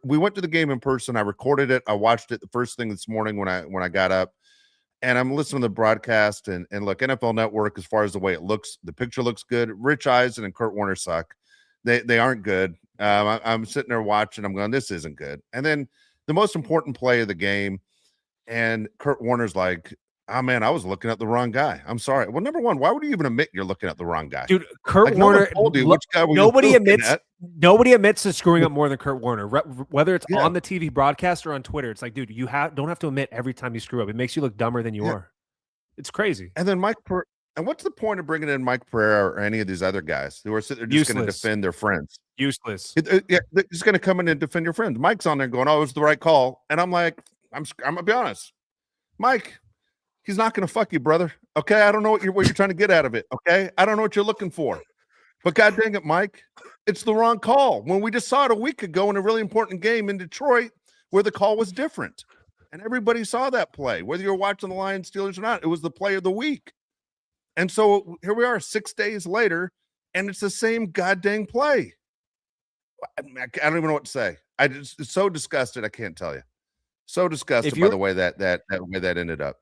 We went to the game in person. I recorded it. I watched it the first thing this morning when I got up, And I'm listening to the broadcast, and look, NFL Network, as far as the way it looks, the picture looks good. Rich Eisen and Kurt Warner suck. They aren't good. I'm sitting there watching. I'm going, this isn't good. And then the most important play of the game, and Kurt Warner's like, oh, man, I was looking at the wrong guy. I'm sorry. Well, number one, why would you even admit you're looking at the wrong guy? Dude, Kurt Warner, nobody admits to screwing up more than Kurt Warner, whether it's on the TV broadcast or on Twitter. It's like, dude, you don't have to admit every time you screw up. It makes you look dumber than you are. It's crazy. And then and what's the point of bringing in Mike Pereira or any of these other guys who are sitting there just going to defend their friends? Useless. They're just going to come in and defend your friends. Mike's on there going, oh, it was the right call. And I'm like, I'm going to be honest. Mike, he's not going to fuck you, brother. Okay? I don't know what you're trying to get out of it. Okay? I don't know what you're looking for. But God dang it, Mike, it's the wrong call. When we just saw it a week ago in a really important game in Detroit where the call was different. And everybody saw that play, whether you're watching the Lions Steelers or not. It was the play of the week. And so here we are 6 days later, and it's the same goddamn play. I don't even know what to say. It's so disgusted. I can't tell you. So disgusted by the way that way that ended up.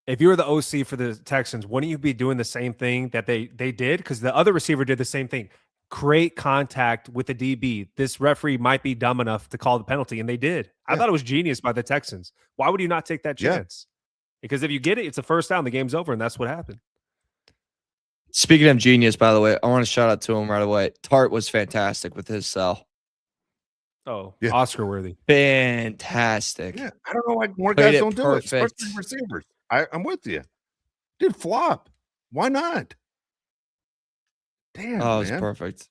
If you were the OC for the Texans, wouldn't you be doing the same thing that they did? Because the other receiver did the same thing. Create contact with the DB. This referee might be dumb enough to call the penalty, and they did. Yeah. I thought it was genius by the Texans. Why would you not take that chance? Because if you get it, it's a first down. The game's over, and that's what happened. Speaking of genius, by the way, I want to shout out to him right away. Tart was fantastic with his sell. Oh, yeah. Oscar worthy. Fantastic. Yeah, I don't know why more guys don't do it, especially receivers. I'm with you. Dude, flop. Why not? Damn, oh, it's perfect.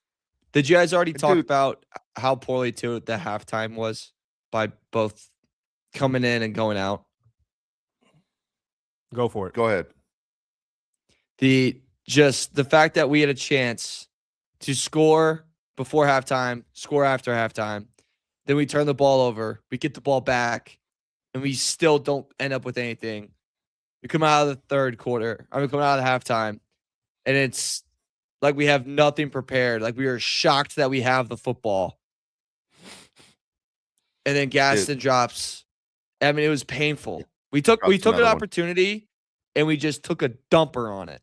Did you guys already talk about how poorly too the halftime was by both coming in and going out? Go for it. Go ahead. The fact that we had a chance to score before halftime, score after halftime, then we turn the ball over, we get the ball back, and we still don't end up with anything. We come out of the third quarter. We come out of the halftime, and it's like we have nothing prepared. Like we are shocked that we have the football. And then Gaston drops. I mean, it was painful. We took an opportunity, and we just took a dumper on it.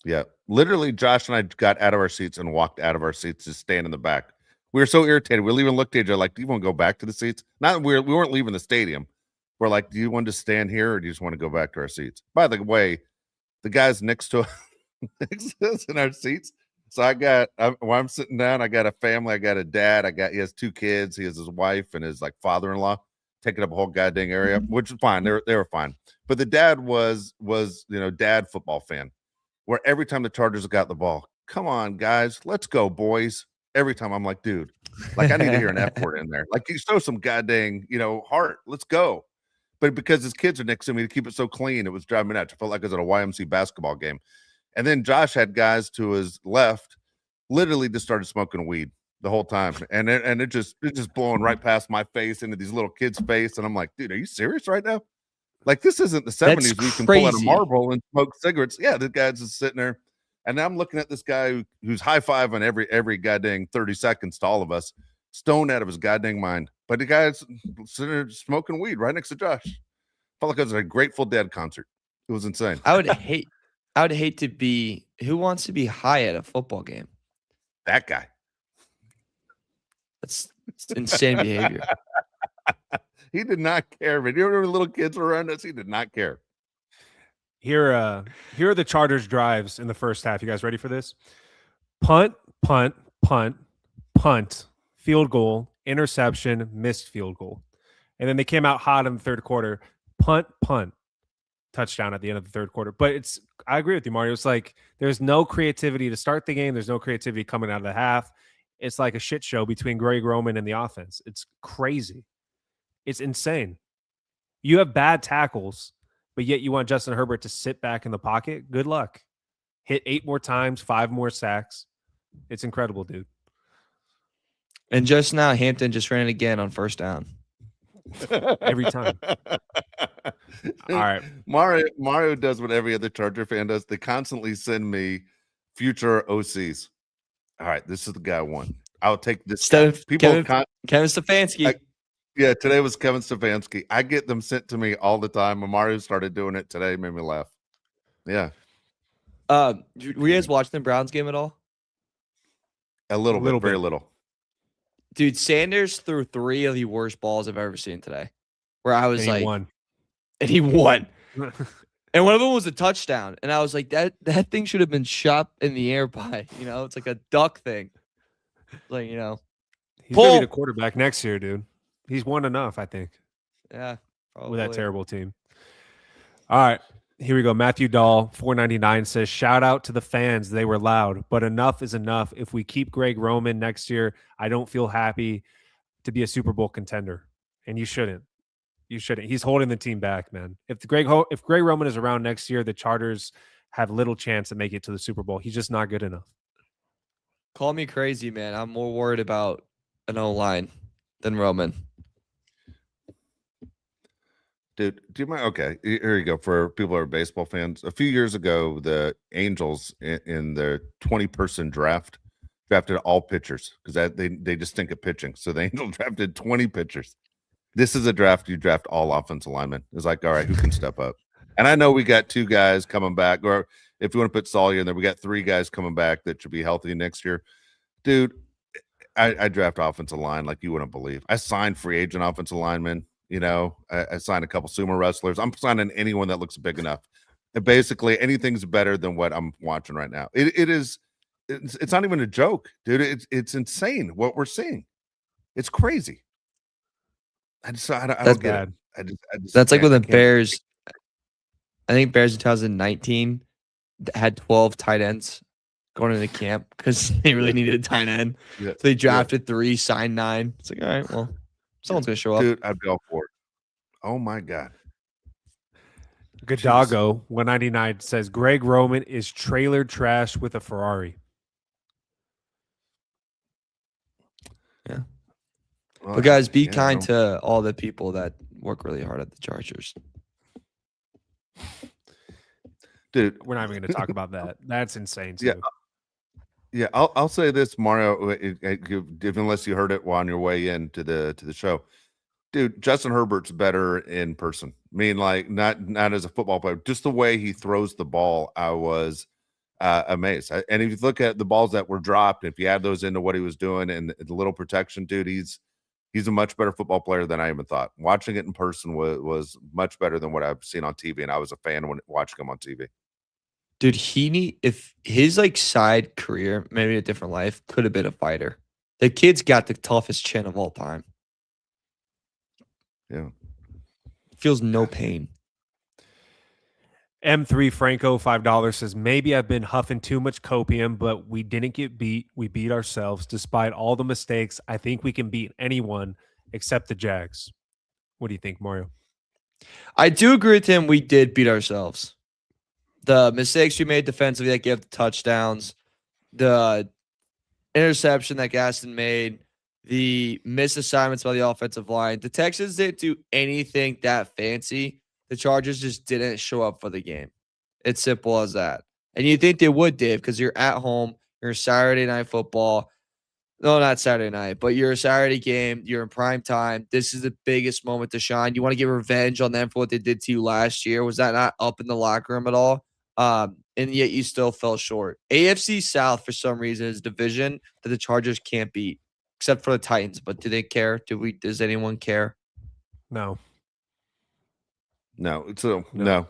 Yeah. Literally, Josh and I got out of our seats and walked out of our seats to stand in the back. We were so irritated. We even looked at each other like, do you want to go back to the seats? Not we weren't leaving the stadium. We're like, do you want to stand here or do you just want to go back to our seats? By the way, the guys next to us in our seats. So I'm sitting down, I got a family, I got a dad, he has 2 kids, he has his wife and his like father-in-law taking up a whole goddamn area, which is fine. They were fine. But the dad was dad football fan, where every time the Chargers got the ball, come on, guys, let's go, boys. Every time I'm like, dude, like I need to hear an F word in there. Like you show some goddamn, heart. Let's go. But because his kids are next to me to keep it so clean, it was driving me nuts. I felt like I was at a YMC basketball game. And then Josh had guys to his left literally just started smoking weed the whole time. And it just blowing right past my face into these little kids' face. And I'm like, dude, are you serious right now? Like this isn't the 70s where you can pull out a marble and smoke cigarettes. Yeah, the guy's just sitting there. And I'm looking at this guy who's high-fiving every goddamn 30 seconds to all of us, stoned out of his goddamn mind. But the guy's sitting there smoking weed right next to Josh. Felt like it was a Grateful Dead concert. It was insane. I would hate to be. Who wants to be high at a football game? That guy. That's insane behavior. He did not care. But you remember little kids were around us? He did not care. Here are the Chargers drives in the first half. You guys ready for this? Punt, punt, punt, punt, field goal, interception, missed field goal. And then they came out hot in the third quarter. Punt, punt, touchdown at the end of the third quarter. But I agree with you, Mario. It's like there's no creativity to start the game. There's no creativity coming out of the half. It's like a shit show between Greg Roman and the offense. It's crazy. It's insane. You have bad tackles, but yet you want Justin Herbert to sit back in the pocket. Good luck. Hit 8 more times, 5 more sacks. It's incredible, dude. And just now, Hampton just ran it again on first down. Every time. All right. Mario does what every other Charger fan does. They constantly send me future OCs. All right, this is the guy I want. I'll take this. Kevin Stefanski. Yeah, today was Kevin Stefanski. I get them sent to me all the time. Mario started doing it today, made me laugh. Yeah. Were you guys watching the Browns game at all? A little bit, very little. Dude, Sanders threw 3 of the worst balls I've ever seen today. Where I was like, and he won. And one of them was a touchdown. And I was like, that thing should have been shot in the air by, it's like a duck thing. Like, he's going to be the quarterback next year, dude. He's won enough, I think. Yeah. Probably. With that terrible team. All right. Here we go. Matthew Dahl, 499 says, shout out to the fans. They were loud, but enough is enough. If we keep Greg Roman next year, I don't feel happy to be a Super Bowl contender. And you shouldn't. You shouldn't. He's holding the team back, man. If Greg Roman is around next year, the Chargers have little chance to make it to the Super Bowl. He's just not good enough. Call me crazy, man. I'm more worried about an O-line than Roman. Dude, do you mind? Okay, here you go. For people who are baseball fans, a few years ago, the Angels in the 20-person draft drafted all pitchers because they just stink at pitching. So the Angels drafted 20 pitchers. This is a draft you draft all offensive linemen. It's like, all right, who can step up? And I know we got 2 guys coming back, or if you want to put Salyer in there, we got 3 guys coming back that should be healthy next year. Dude, I draft offensive line like you wouldn't believe. I signed free agent offensive linemen. I signed a couple sumo wrestlers. I'm signing anyone that looks big enough. And basically, anything's better than what I'm watching right now. It's not even a joke, dude. It's insane what we're seeing. It's crazy. I don't get it. That's like when the Bears. I think Bears in 2019 had 12 tight ends going into camp because they really needed a tight end. Yeah. So they drafted 3, signed 9. It's like, all right, well. Someone's going to show up. Dude, I'd be all for it. Oh, my God. Gadago, 199, says, Greg Roman is trailer trash with a Ferrari. Yeah. Well, but, guys, be kind to all the people that work really hard at the Chargers. Dude. We're not even going to talk about that. That's insane, too. Yeah, I'll say this, Mario, unless you heard it on your way in to the show. Dude, Justin Herbert's better in person. I mean, like, not as a football player, just the way he throws the ball, I was amazed. And if you look at the balls that were dropped, if you add those into what he was doing and the little protection, dude, he's a much better football player than I even thought. Watching it in person was much better than what I've seen on TV, and I was a fan when watching him on TV. Dude, if his side career, maybe a different life, could have been a fighter. The kid's got the toughest chin of all time. Yeah. Feels no pain. M3 Franco, $5 says, maybe I've been huffing too much copium, but we didn't get beat. We beat ourselves. Despite all the mistakes, I think we can beat anyone except the Jags. What do you think, Mario? I do agree with him. We did beat ourselves. The mistakes we made defensively that gave the touchdowns, the interception that Gaston made, the missed assignments by the offensive line. The Texans didn't do anything that fancy. The Chargers just didn't show up for the game. It's simple as that. And you think they would, Dave, because you're at home. You're Saturday night football. No, not Saturday night, but you're a Saturday game. You're in prime time. This is the biggest moment to shine. You want to get revenge on them for what they did to you last year. Was that not up in the locker room at all? And yet you still fell short. AFC South, for some reason, is a division that the Chargers can't beat, except for the Titans. But do they care? Does anyone care? No. No. So no.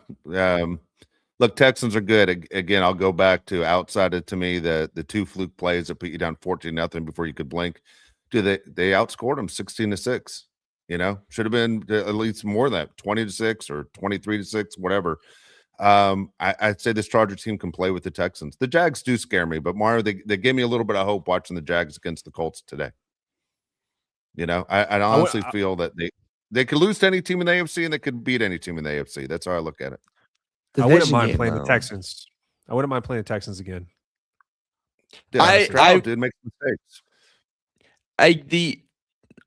Look, Texans are good. Again, I'll go back to outside of, to me, the 2 fluke plays that put you down 14-0 before you could blink. Dude, they outscored them 16-6. Should have been at least more than that, 20-6 or 23-6, whatever. I'd say this Charger team can play with the Texans. The Jags do scare me, but Mario, they gave me a little bit of hope watching the Jags against the Colts today. I honestly feel that they could lose to any team in the AFC and they could beat any team in the AFC. That's how I look at it. I wouldn't mind playing the Texans. I wouldn't mind playing the Texans again. Dude, I did make mistakes. The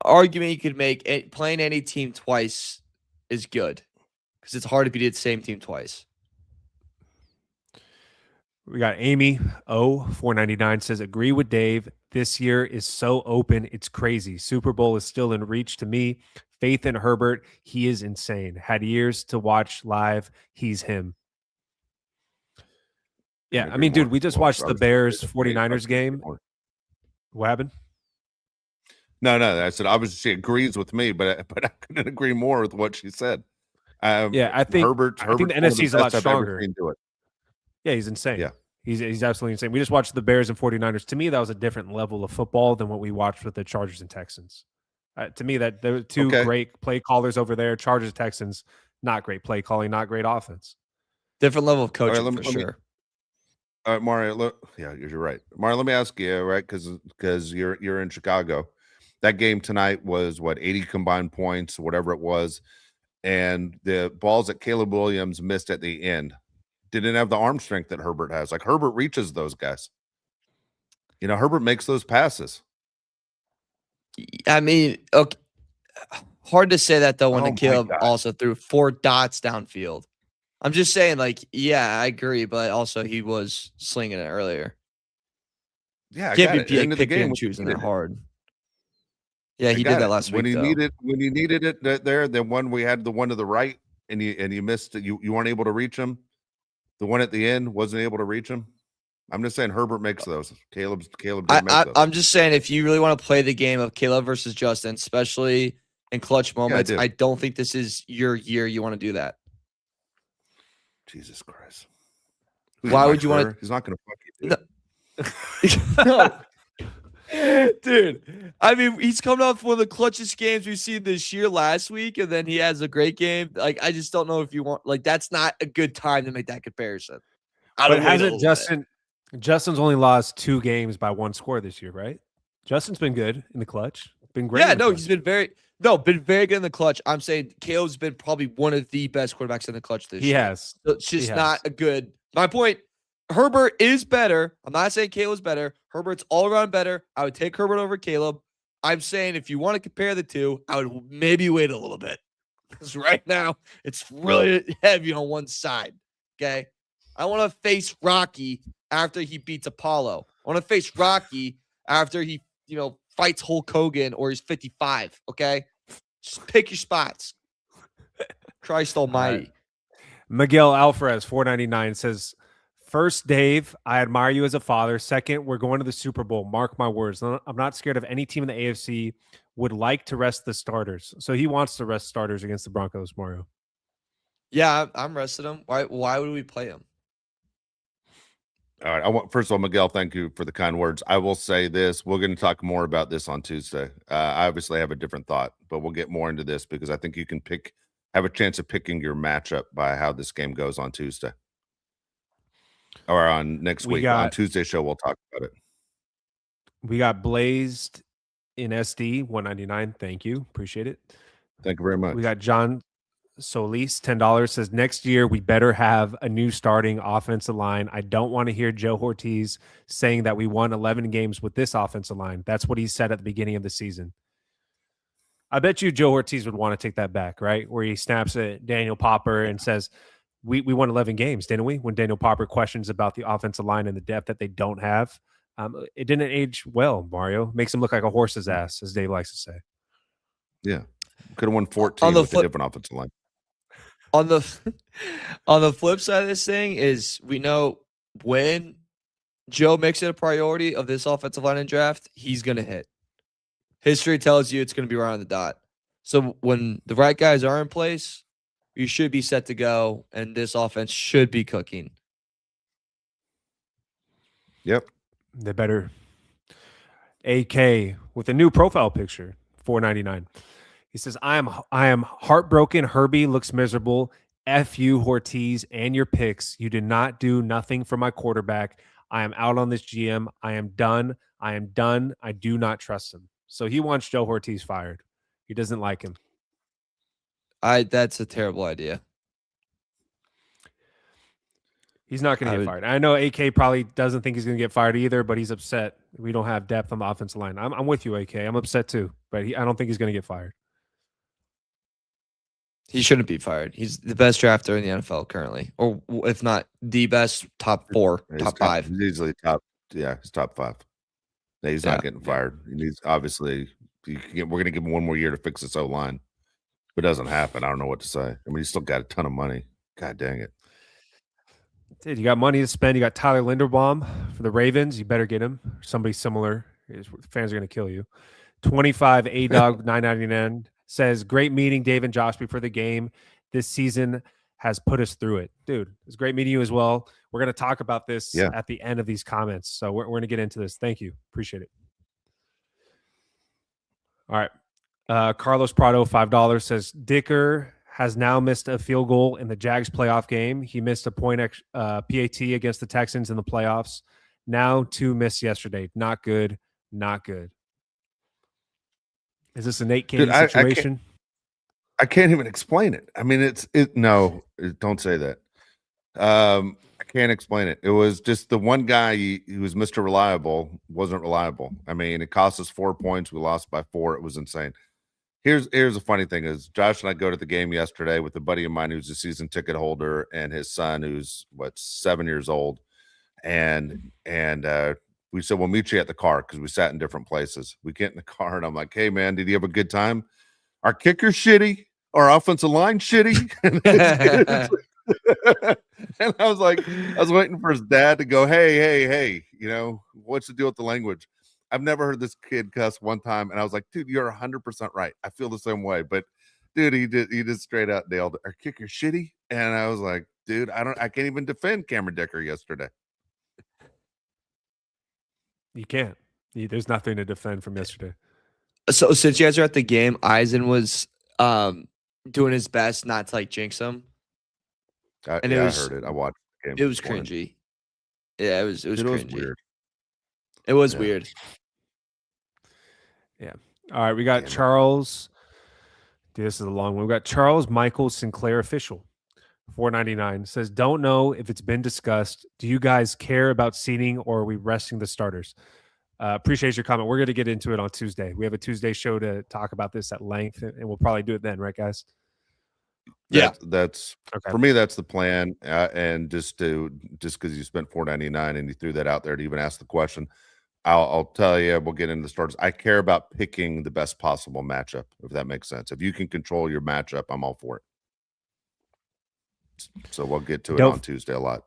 argument you could make, playing any team twice is good because it's hard to beat the same team twice. We got Amy O 499 says, agree with Dave. This year is so open. It's crazy. Super Bowl is still in reach to me. faith in Herbert. He is insane. Had years to watch live. He's him. Yeah, I mean, dude, we just watched the Bears 49ers game. What happened? No. I said obviously she agrees with me, but I couldn't agree more with what she said. Yeah, I think Herbert. I think the NFC is a lot stronger. It. Yeah, he's insane. Yeah, he's absolutely insane. We just watched the Bears and 49ers. To me, that was a different level of football than what we watched with the Chargers and Texans. To me, that there were two great play callers over there. Chargers, Texans, not great play calling, not great offense. Different level of coaching for sure. All right, Mario. Yeah, you're right. Mario, let me ask you, right? Because you're in Chicago. That game tonight was 80 combined points, whatever it was, and the balls that Caleb Williams missed at the end didn't have the arm strength that Herbert has. Like Herbert reaches those guys. Herbert makes those passes. I mean, okay, hard to say that though when Caleb also threw 4 dots downfield. I'm just saying, yeah, I agree, but also he was slinging it earlier. Yeah, can't be picking and choosing it hard. Yeah, he did that last week. When he needed it there, the one we had, the one to the right, and you missed it. You weren't able to reach him. The one at the end wasn't able to reach him. I'm just saying Herbert makes those. Caleb didn't make those. I'm just saying if you really want to play the game of Caleb versus Justin, especially in clutch moments, I don't think this is your year. You want to do that. Jesus Christ. Why would you want to? He's not going to fuck you. No. Dude, I mean, he's coming off one of the clutchest games we've seen this year last week, and then he has a great game. I just don't know if you want, that's not a good time to make that comparison. But hasn't Justin's only lost 2 games by 1 score this year, right? Justin's been good in the clutch. Been great. Yeah, he's been very good in the clutch. I'm saying Caleb's been probably one of the best quarterbacks in the clutch this year. He has. So it's just not a good. My point, Herbert is better. I'm not saying Caleb's better. Herbert's all around better. I would take Herbert over Caleb. I'm saying if you want to compare the two, I would maybe wait a little bit. Because right now, it's really heavy on one side. Okay? I want to face Rocky after he beats Apollo. I want to face Rocky after he, fights Hulk Hogan or he's 55. Okay? Just pick your spots. Christ almighty. Right. Miguel Alvarez, $4.99 says, first, Dave, I admire you as a father. Second, we're going to the Super Bowl. Mark my words. I'm not scared of any team in the AFC would like to rest the starters. So he wants to rest starters against the Broncos, Mario. Yeah, I'm resting him. Why would we play him? All right. First of all, Miguel, thank you for the kind words. I will say this. We're going to talk more about this on Tuesday. I obviously have a different thought, but we'll get more into this because I think you can have a chance of picking your matchup by how this game goes on Tuesday. Or on next week. On Tuesday's show, we'll talk about it. We got Blazed in SD, $1.99. Thank you. Appreciate it. Thank you very much. We got John Solis, $10, says, next year we better have a new starting offensive line. I don't want to hear Joe Ortiz saying that we won 11 games with this offensive line. That's what he said at the beginning of the season. I bet you Joe Ortiz would want to take that back, right? Where he snaps at Daniel Popper and says, we won 11 games, didn't we? When Daniel Popper questions about the offensive line and the depth that they don't have. It didn't age well, Mario. Makes him look like a horse's ass, as Dave likes to say. Yeah. Could have won 14 with a different offensive line. On the flip side of this thing is we know when Joe makes it a priority of this offensive line and draft, he's going to hit. History tells you it's going to be right on the dot. So when the right guys are in place, you should be set to go, and this offense should be cooking. Yep. They better. AK with a new profile picture, $4.99. He says, I am heartbroken. Herbie looks miserable. F you, Ortiz, and your picks. You did not do nothing for my quarterback. I am out on this GM. I am done. I am done. I do not trust him. So he wants Joe Ortiz fired. He doesn't like him. That's a terrible idea. He's not going to get fired. I know AK probably doesn't think he's going to get fired either, but he's upset. We don't have depth on the offensive line. I'm with you, AK. I'm upset too, but I don't think he's going to get fired. He shouldn't be fired. He's the best drafter in the NFL currently, or if not the best, top 4, top 5. He's easily top. Yeah, he's top 5. He's not getting fired. He needs, obviously, we're going to give him one more year to fix this O-line. it doesn't happen, I don't know what to say. I mean, he's still got a ton of money. God dang it. Dude, you got money to spend. You got Tyler Linderbaum for the Ravens. You better get him. Somebody similar. Fans are going to kill you. 25 A-Dog 999 says, great meeting Dave and Josh before the game. This season has put us through it. Dude, it's great meeting you as well. We're going to talk about this at the end of these comments. So we're going to get into this. Thank you. Appreciate it. All right. Carlos Prado, $5 says, Dicker has now missed a field goal in the Jags playoff game. He missed a point PAT against the Texans in the playoffs. Now 2 missed yesterday. Not good. Not good. Is this a Nate Katie situation? I can't even explain it. I mean, no, don't say that. I can't explain it. It was just the one guy who was Mr. Reliable wasn't reliable. I mean, it cost us 4 points. We lost by 4. It was insane. Here's the funny thing is Josh and I go to the game yesterday with a buddy of mine who's a season ticket holder and his son who's 7 years old. And we said, we'll meet you at the car because we sat in different places. We get in the car and I'm like, hey man, did you have a good time? Our kicker's shitty, our offensive line shitty. And I was waiting for his dad to go, hey, you know, what's the deal with the language? I've never heard this kid cuss one time. And I was like, dude, you're 100% right. I feel the same way. But dude, he just straight out nailed our kicker's shitty. And I was like, dude, I can't even defend Cameron Dicker yesterday. You can't. There's nothing to defend from yesterday. So since you guys are at the game, Eisen was doing his best not to jinx him. I heard it. I watched the game. It was cringy. Yeah, it was cringy. Weird. It was weird. Yeah. All right, we got Charles. Dude, this is a long one. We got Charles Michael Sinclair official. $4.99 says, don't know if it's been discussed. Do you guys care about seating or are we resting the starters? Appreciate your comment. We're going to get into it on Tuesday. We have a Tuesday show to talk about this at length, and we'll probably do it then, right, guys? That's okay. For me, that's the plan. And just because you spent $4.99 and you threw that out there to even ask the question, I'll tell you, we'll get into the starters. I care about picking the best possible matchup, if that makes sense. If you can control your matchup, I'm all for it. So we'll get to it on Tuesday a lot.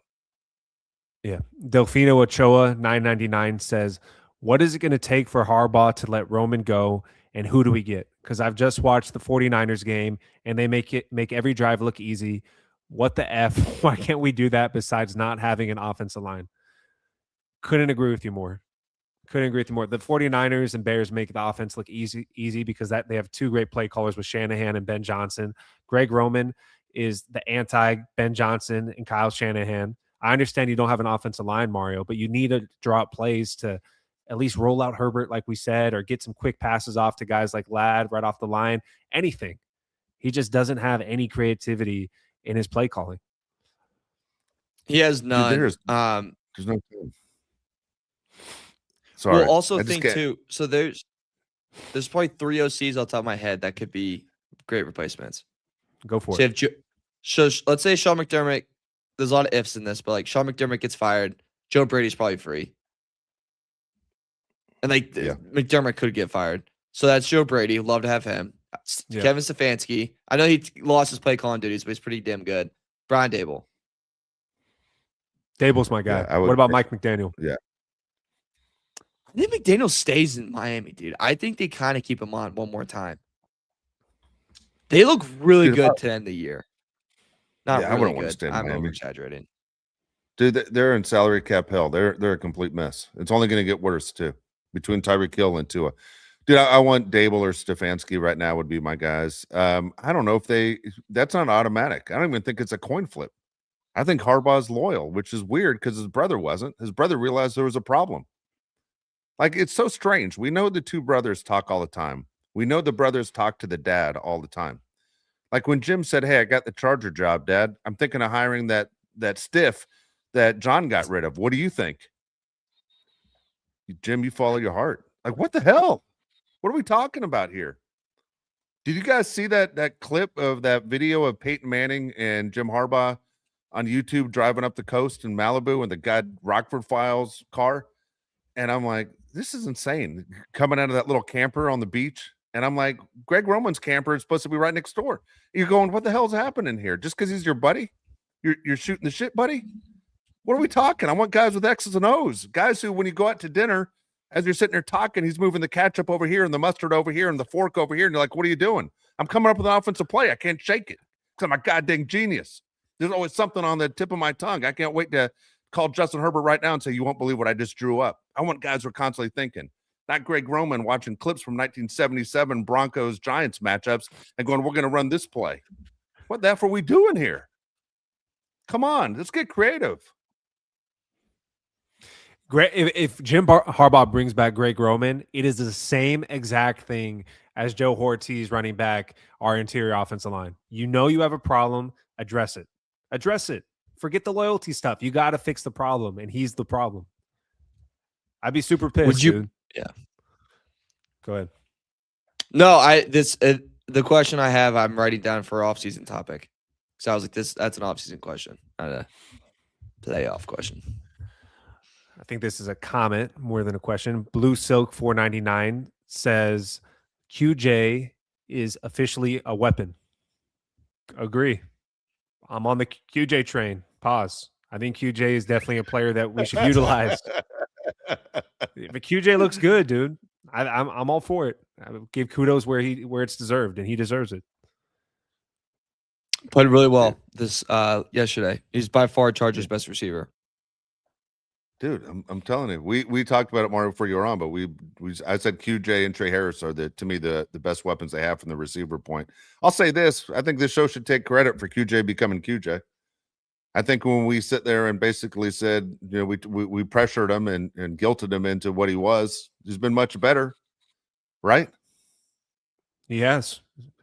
Yeah. Delfino Ochoa, $9.99 says, what is it going to take for Harbaugh to let Roman go, and who do we get? Because I've just watched the 49ers game, and they make every drive look easy. What the F? Why can't we do that besides not having an offensive line? Couldn't agree with you more. The 49ers and Bears make the offense look easy because they have 2 great play callers with Shanahan and Ben Johnson. Greg Roman is the anti-Ben Johnson and Kyle Shanahan. I understand you don't have an offensive line, Mario, but you need to draw up plays to at least roll out Herbert, like we said, or get some quick passes off to guys like Ladd right off the line. Anything. He just doesn't have any creativity in his play calling. He has none. Dude, there's no. Sorry. Well, also too. So there's probably 3 OCs off the top of my head that could be great replacements. Go for it. So let's say Sean McDermott. There's a lot of ifs in this, but Sean McDermott gets fired. Joe Brady's probably free. And McDermott could get fired. So that's Joe Brady. Love to have him. Yeah. Kevin Stefanski. I know he lost his play calling duties, but he's pretty damn good. Brian Dable. Dable's my guy. What about Mike McDaniel? Yeah. I think McDaniel stays in Miami, dude. I think they kind of keep him on one more time. They look really good to end the year. Not really I wouldn't good. Want to stay in I'm Miami. Over-exaggerating. Dude, they're in salary cap hell. They're a complete mess. It's only going to get worse too. Between Tyreek Hill and Tua. Dude, I want Dable or Stefanski right now would be my guys. I don't know if that's not automatic. I don't even think it's a coin flip. I think Harbaugh's loyal, which is weird because his brother wasn't. His brother realized there was a problem. It's so strange. We know the 2 brothers talk all the time. We know the brothers talk to the dad all the time. Like when Jim said, hey, I got the Charger job, Dad. I'm thinking of hiring that stiff that John got rid of. What do you think? Jim, you follow your heart. What the hell? What are we talking about here? Did you guys see that clip of that video of Peyton Manning and Jim Harbaugh on YouTube driving up the coast in Malibu in the guy Rockford Files car? And I'm like, this is insane. Coming out of that little camper on the beach And I'm like, Greg Roman's camper is supposed to be right next door. You're going, what the hell's happening here? Just because he's your buddy? You're shooting the shit, buddy? What are we talking? I want guys with X's and O's. Guys who, when you go out to dinner, as you're sitting there talking, he's moving the ketchup over here and the mustard over here and the fork over here. And you're like, what are you doing? I'm coming up with an offensive play. I can't shake it because I'm a goddamn genius. There's always something on the tip of my tongue. I can't wait to call Justin Herbert right now and say, you won't believe what I just drew up. I want guys who are constantly thinking. Not Greg Roman watching clips from 1977 Broncos-Giants matchups and going, we're going to run this play. What the F are we doing here? Come on, let's get creative. If Jim Harbaugh brings back Greg Roman, it is the same exact thing as Joe Ortiz running back our interior offensive line. You know you have a problem, address it. Address it. Forget the loyalty stuff. You got to fix the problem, and he's the problem. I'd be super pissed, dude. Yeah. Go ahead. No, the question I have, I'm writing down for off-season topic. So I was like, that's an off-season question, not a playoff question. I think this is a comment more than a question. Blue Silk 499 says QJ is officially a weapon. Agree. I'm on the QJ train. Pause. I think QJ is definitely a player that we should utilize. But QJ looks good, dude. I'm all for it. I give kudos where it's deserved, and he deserves it. Played really well this yesterday. He's by far Chargers' best receiver. Dude, I'm telling you, we talked about it more before you were on, but I said QJ and Trey Harris are to me the best weapons they have from the receiver point. I'll say this: I think this show should take credit for QJ becoming QJ. I think when we sit there and basically said, you know, we pressured him and guilted him into what he was, he's been much better, right? He has.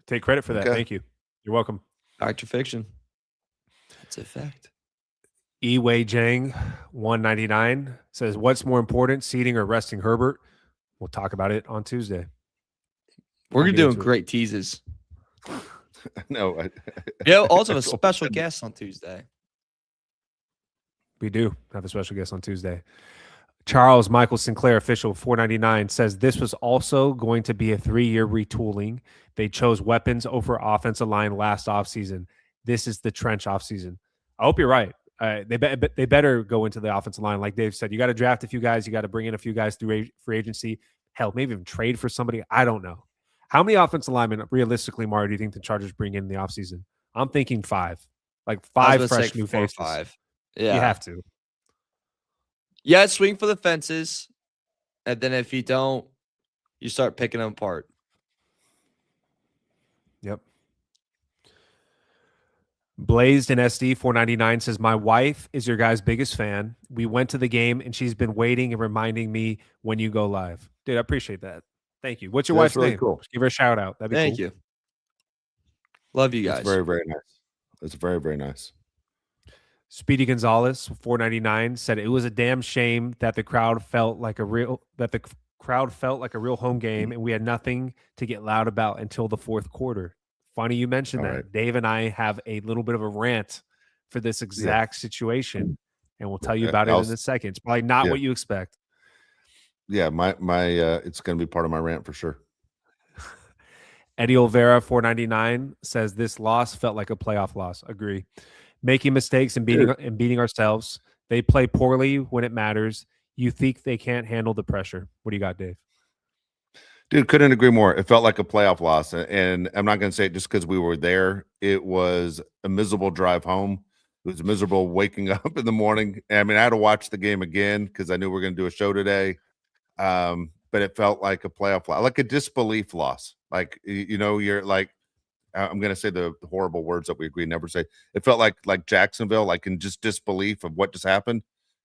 Take credit for that. Okay. Thank you. You're welcome. Fact or fiction? That's a fact. Wei Jang 199 says, what's more important, seating or resting Herbert? We'll talk about it on Tuesday. We're doing great teases. No. Yeah, also a special guest on Tuesday. We do have a special guest on Tuesday. Charles Michael Sinclair, official 499, says this was also going to be a 3-year retooling. They chose weapons over offensive line last offseason. This is the trench offseason. I hope you're right. They better go into the offensive line. Like Dave said, you got to draft a few guys. You got to bring in a few guys through free agency. Hell, maybe even trade for somebody. I don't know. How many offensive linemen, realistically, Mario, do you think the Chargers bring in the offseason? I'm thinking 5. Like 5 fresh new faces. 5. Yeah. You have to. Yeah, swing for the fences. And then if you don't, you start picking them apart. Yep. Blazed and SD 499 says, my wife is your guy's biggest fan. We went to the game and she's been waiting and reminding me when you go live. Dude, I appreciate that. Thank you. What's your wife's really name? Cool. Just give her a shout out. That'd be Thank cool. you. Love you guys. That's very, very nice. That's very, very nice. Speedy Gonzalez 499 said it was a damn shame that the crowd felt like a real home game and we had nothing to get loud about until the fourth quarter. Funny you mentioned that. Right. Dave and I have a little bit of a rant for this exact situation, and we'll tell you about it in a second. It's probably not what you expect. Yeah, my it's going to be part of my rant for sure. Eddie Olvera 499 says this loss felt like a playoff loss. Agree. Making mistakes and beating ourselves. They play poorly when it matters. You think they can't handle the pressure. What do you got, Dave? Dude, couldn't agree more. It felt like a playoff loss. And I'm not going to say it just because we were there. It was a miserable drive home. It was miserable waking up in the morning. I mean, I had to watch the game again because I knew we were going to do a show today. But it felt like a playoff loss, like a disbelief loss. Like, you know, you're like, I'm going to say the horrible words that we agree never say. It felt like Jacksonville, like in just disbelief of what just happened,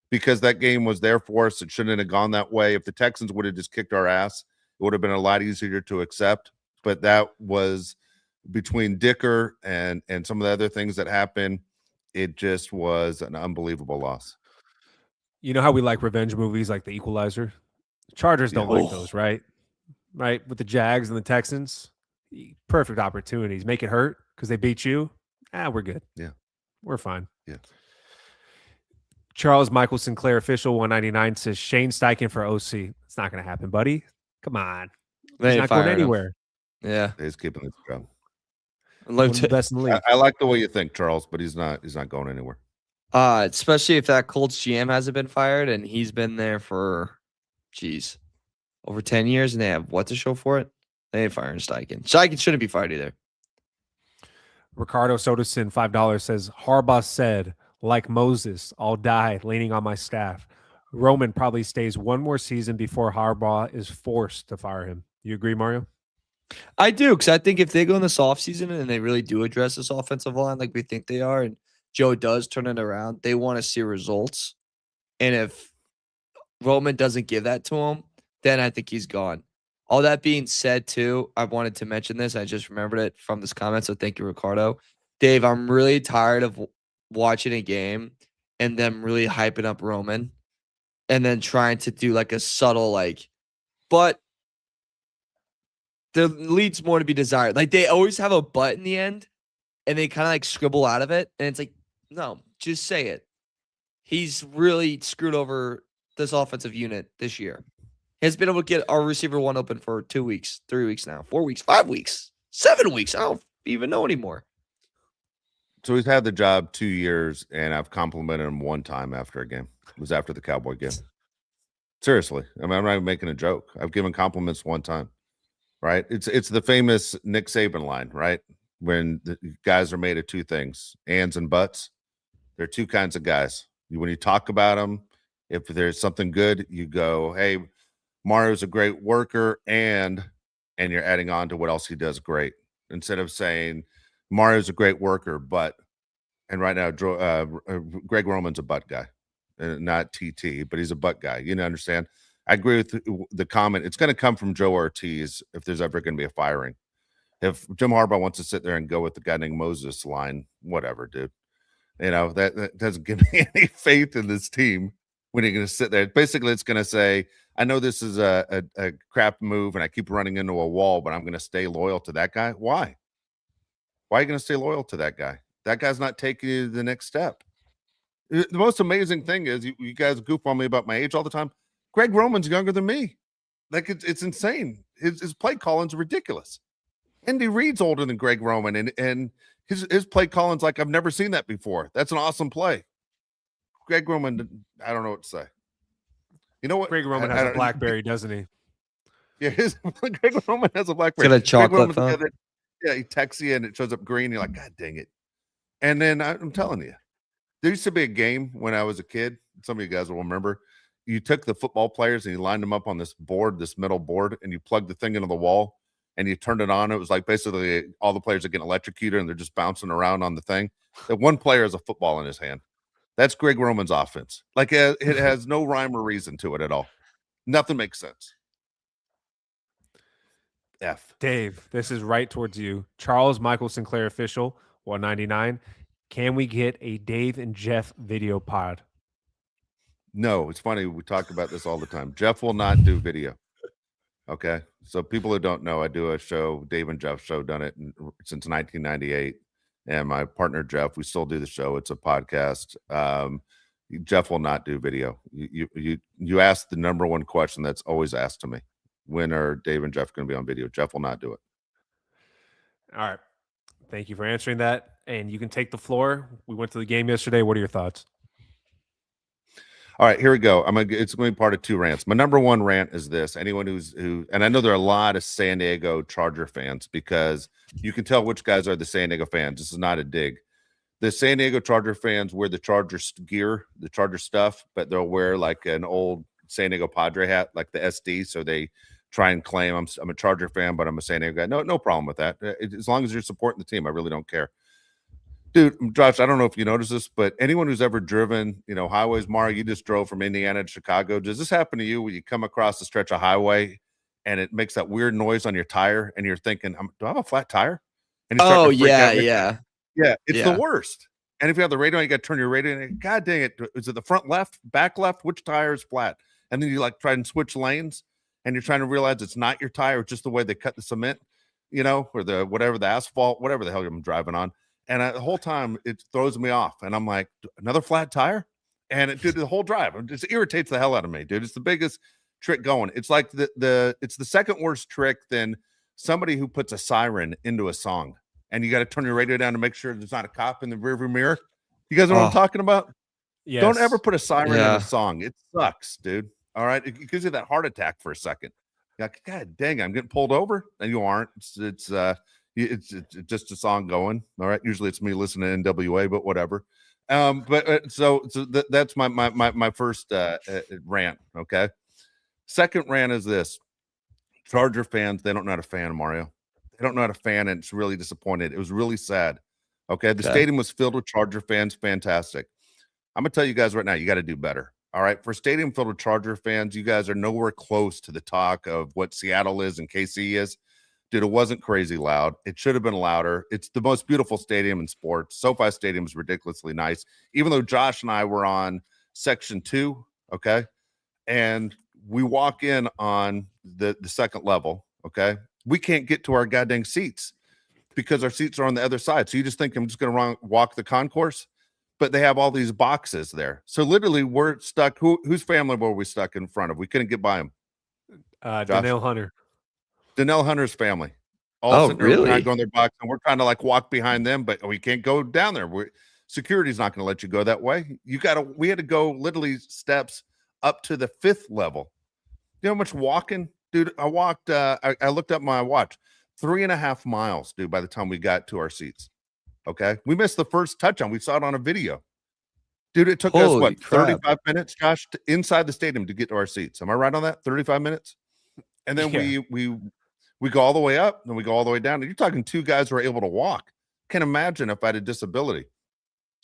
because that game was there for us. It shouldn't have gone that way. If the Texans would have just kicked our ass, it would have been a lot easier to accept. But that was between Dicker and some of the other things that happened. It just was an unbelievable loss. You know how we like revenge movies like The Equalizer? Chargers don't like those, right? Right? With the Jags and the Texans. Perfect opportunities. Make it hurt because they beat you. We're good. Yeah. We're fine. Yeah. Charles Michael Sinclair, official 199, says Shane Steichen for OC. It's not going to happen, buddy. Come on. He's not going anywhere. Yeah, He's keeping his job. One of the best in the league. I like the way you think, Charles, but he's not going anywhere. Especially if that Colts GM hasn't been fired and he's been there for, over 10 years, and they have what to show for it? They ain't firing Steichen. Steichen shouldn't be fired either. Ricardo Soderson, $5 says, Harbaugh said, like Moses, I'll die leaning on my staff. Roman probably stays one more season before Harbaugh is forced to fire him. You agree, Mario? I do, because I think if they go in this offseason and they really do address this offensive line like we think they are, and Joe does turn it around, they want to see results. And if Roman doesn't give that to him, then I think he's gone. All that being said, too, I wanted to mention this. I just remembered it from this comment, so thank you, Ricardo. Dave, I'm really tired of watching a game and them really hyping up Roman and then trying to do like a subtle, but the lead's more to be desired. Like, they always have a but in the end, and they kind of scribble out of it, and it's like, no, just say it. He's really screwed over this offensive unit this year. He has been able to get our receiver one open for 2 weeks, 3 weeks now, 4 weeks, 5 weeks, 7 weeks. I don't even know anymore. So he's had the job 2 years, and I've complimented him one time after a game. It was after the Cowboy game. Seriously. I mean, I'm not even making a joke. I've given compliments one time, right? It's the famous Nick Saban line, right? When the guys are made of two things, ands and buts. There are two kinds of guys. When you talk about them, if there's something good, you go, hey, Mario's a great worker, and you're adding on to what else he does great. Instead of saying Mario's a great worker, but, and right now, Greg Roman's a butt guy, not TT, but he's a butt guy. You understand? I agree with the comment. It's going to come from Joe Ortiz if there's ever going to be a firing. If Jim Harbaugh wants to sit there and go with the guy named Moses line, whatever, dude. That doesn't give me any faith in this team when you're going to sit there. Basically, it's going to say, I know this is a crap move and I keep running into a wall, but I'm going to stay loyal to that guy. Why? Why are you going to stay loyal to that guy? That guy's not taking you to the next step. The most amazing thing is you guys goof on me about my age all the time. Greg Roman's younger than me. Like, it's insane. His play calling's ridiculous. Andy Reid's older than Greg Roman, and his play calling's like, I've never seen that before. That's an awesome play. Greg Roman, I don't know what to say. You know what? Greg Roman has a BlackBerry, doesn't he? Yeah, Greg Roman has a BlackBerry. Got a chocolate phone. Yeah, he texts you and it shows up green. You're like, God dang it. And then I'm telling you, there used to be a game when I was a kid. Some of you guys will remember. You took the football players and you lined them up on this board, this metal board, and you plugged the thing into the wall and you turned it on. It was like basically all the players are getting electrocuted and they're just bouncing around on the thing. That one player has a football in his hand. That's Greg Roman's offense. Like, it has no rhyme or reason to it at all. Nothing makes sense. F. Dave, this is right towards you. Charles Michael Sinclair official, 199. Can we get a Dave and Jeff video pod? No, it's funny. We talk about this all the time. Jeff will not do video. Okay. So people who don't know, I do a show, Dave and Jeff show, done it since 1998. And my partner, Jeff, we still do the show. It's a podcast. Jeff will not do video. You asked the number one question that's always asked to me. When are Dave and Jeff going to be on video? Jeff will not do it. All right. Thank you for answering that. And you can take the floor. We went to the game yesterday. What are your thoughts? All right, here we go. It's going to be part of 2 rants. My number one rant is this. Anyone and I know there are a lot of San Diego Charger fans, because you can tell which guys are the San Diego fans. This is not a dig. The San Diego Charger fans wear the Charger gear, the Charger stuff, but they'll wear like an old San Diego Padre hat, like the SD. So they try and claim I'm a Charger fan, but I'm a San Diego guy. No problem with that. As long as you're supporting the team, I really don't care. Dude, Josh, I don't know if you noticed this, but anyone who's ever driven, highways, Mario, you just drove from Indiana to Chicago. Does this happen to you when you come across a stretch of highway and it makes that weird noise on your tire and you're thinking, do I have a flat tire? And yeah. Yeah, it's the worst. And if you have the radio, you got to turn your radio and God dang it, is it the front left, back left? Which tire is flat? And then you try and switch lanes and you're trying to realize it's not your tire, it's just the way they cut the cement, or the asphalt, whatever the hell I'm driving on. And the whole time it throws me off. And I'm like, another flat tire? And it did the whole drive. It just irritates the hell out of me, dude. It's the biggest trick going. It's like it's the second worst trick than somebody who puts a siren into a song, and you got to turn your radio down to make sure there's not a cop in the rearview mirror. You guys know what I'm talking about? Yes. Don't ever put a siren in a song. It sucks, dude. All right, it gives you that heart attack for a second. You're like, God dang, I'm getting pulled over, and you aren't. It's just a song going. All right, usually it's me listening to NWA, but whatever. So that's my first rant. Okay, second rant is this: Charger fans, they don't know how to fan, Mario. They don't know how to fan, and it's really disappointed. It was really sad. Okay, the stadium was filled with Charger fans. Fantastic. I'm gonna tell you guys right now, you got to do better. All right, for a stadium filled with Charger fans, you guys are nowhere close to the talk of what Seattle is and KC is. Dude, it wasn't crazy loud. It should have been louder. It's the most beautiful stadium in sports. SoFi Stadium is ridiculously nice. Even though Josh and I were on section 2, okay, and we walk in on the second level, okay, we can't get to our goddamn seats because our seats are on the other side. So you just think I'm just going to walk the concourse, but they have all these boxes there. So literally we're stuck. Whose family were we stuck in front of? We couldn't get by them. Donnell Hunter. Donnell Hunter's family. All really? Trying to go in their box, and we're trying to like walk behind them, but we can't go down there. Security's not going to let you go that way. We had to go literally steps up to the 5th level. You know how much walking, dude? I walked. I looked up my watch. 3.5 miles, dude. By the time we got to our seats, okay, we missed the first touchdown. We saw it on a video, dude. It took us what 35 minutes, Josh, inside the stadium to get to our seats. Am I right on that? 35 minutes, and then we go all the way up, then we go all the way down. You're talking 2 guys who are able to walk. Can't imagine if I had a disability.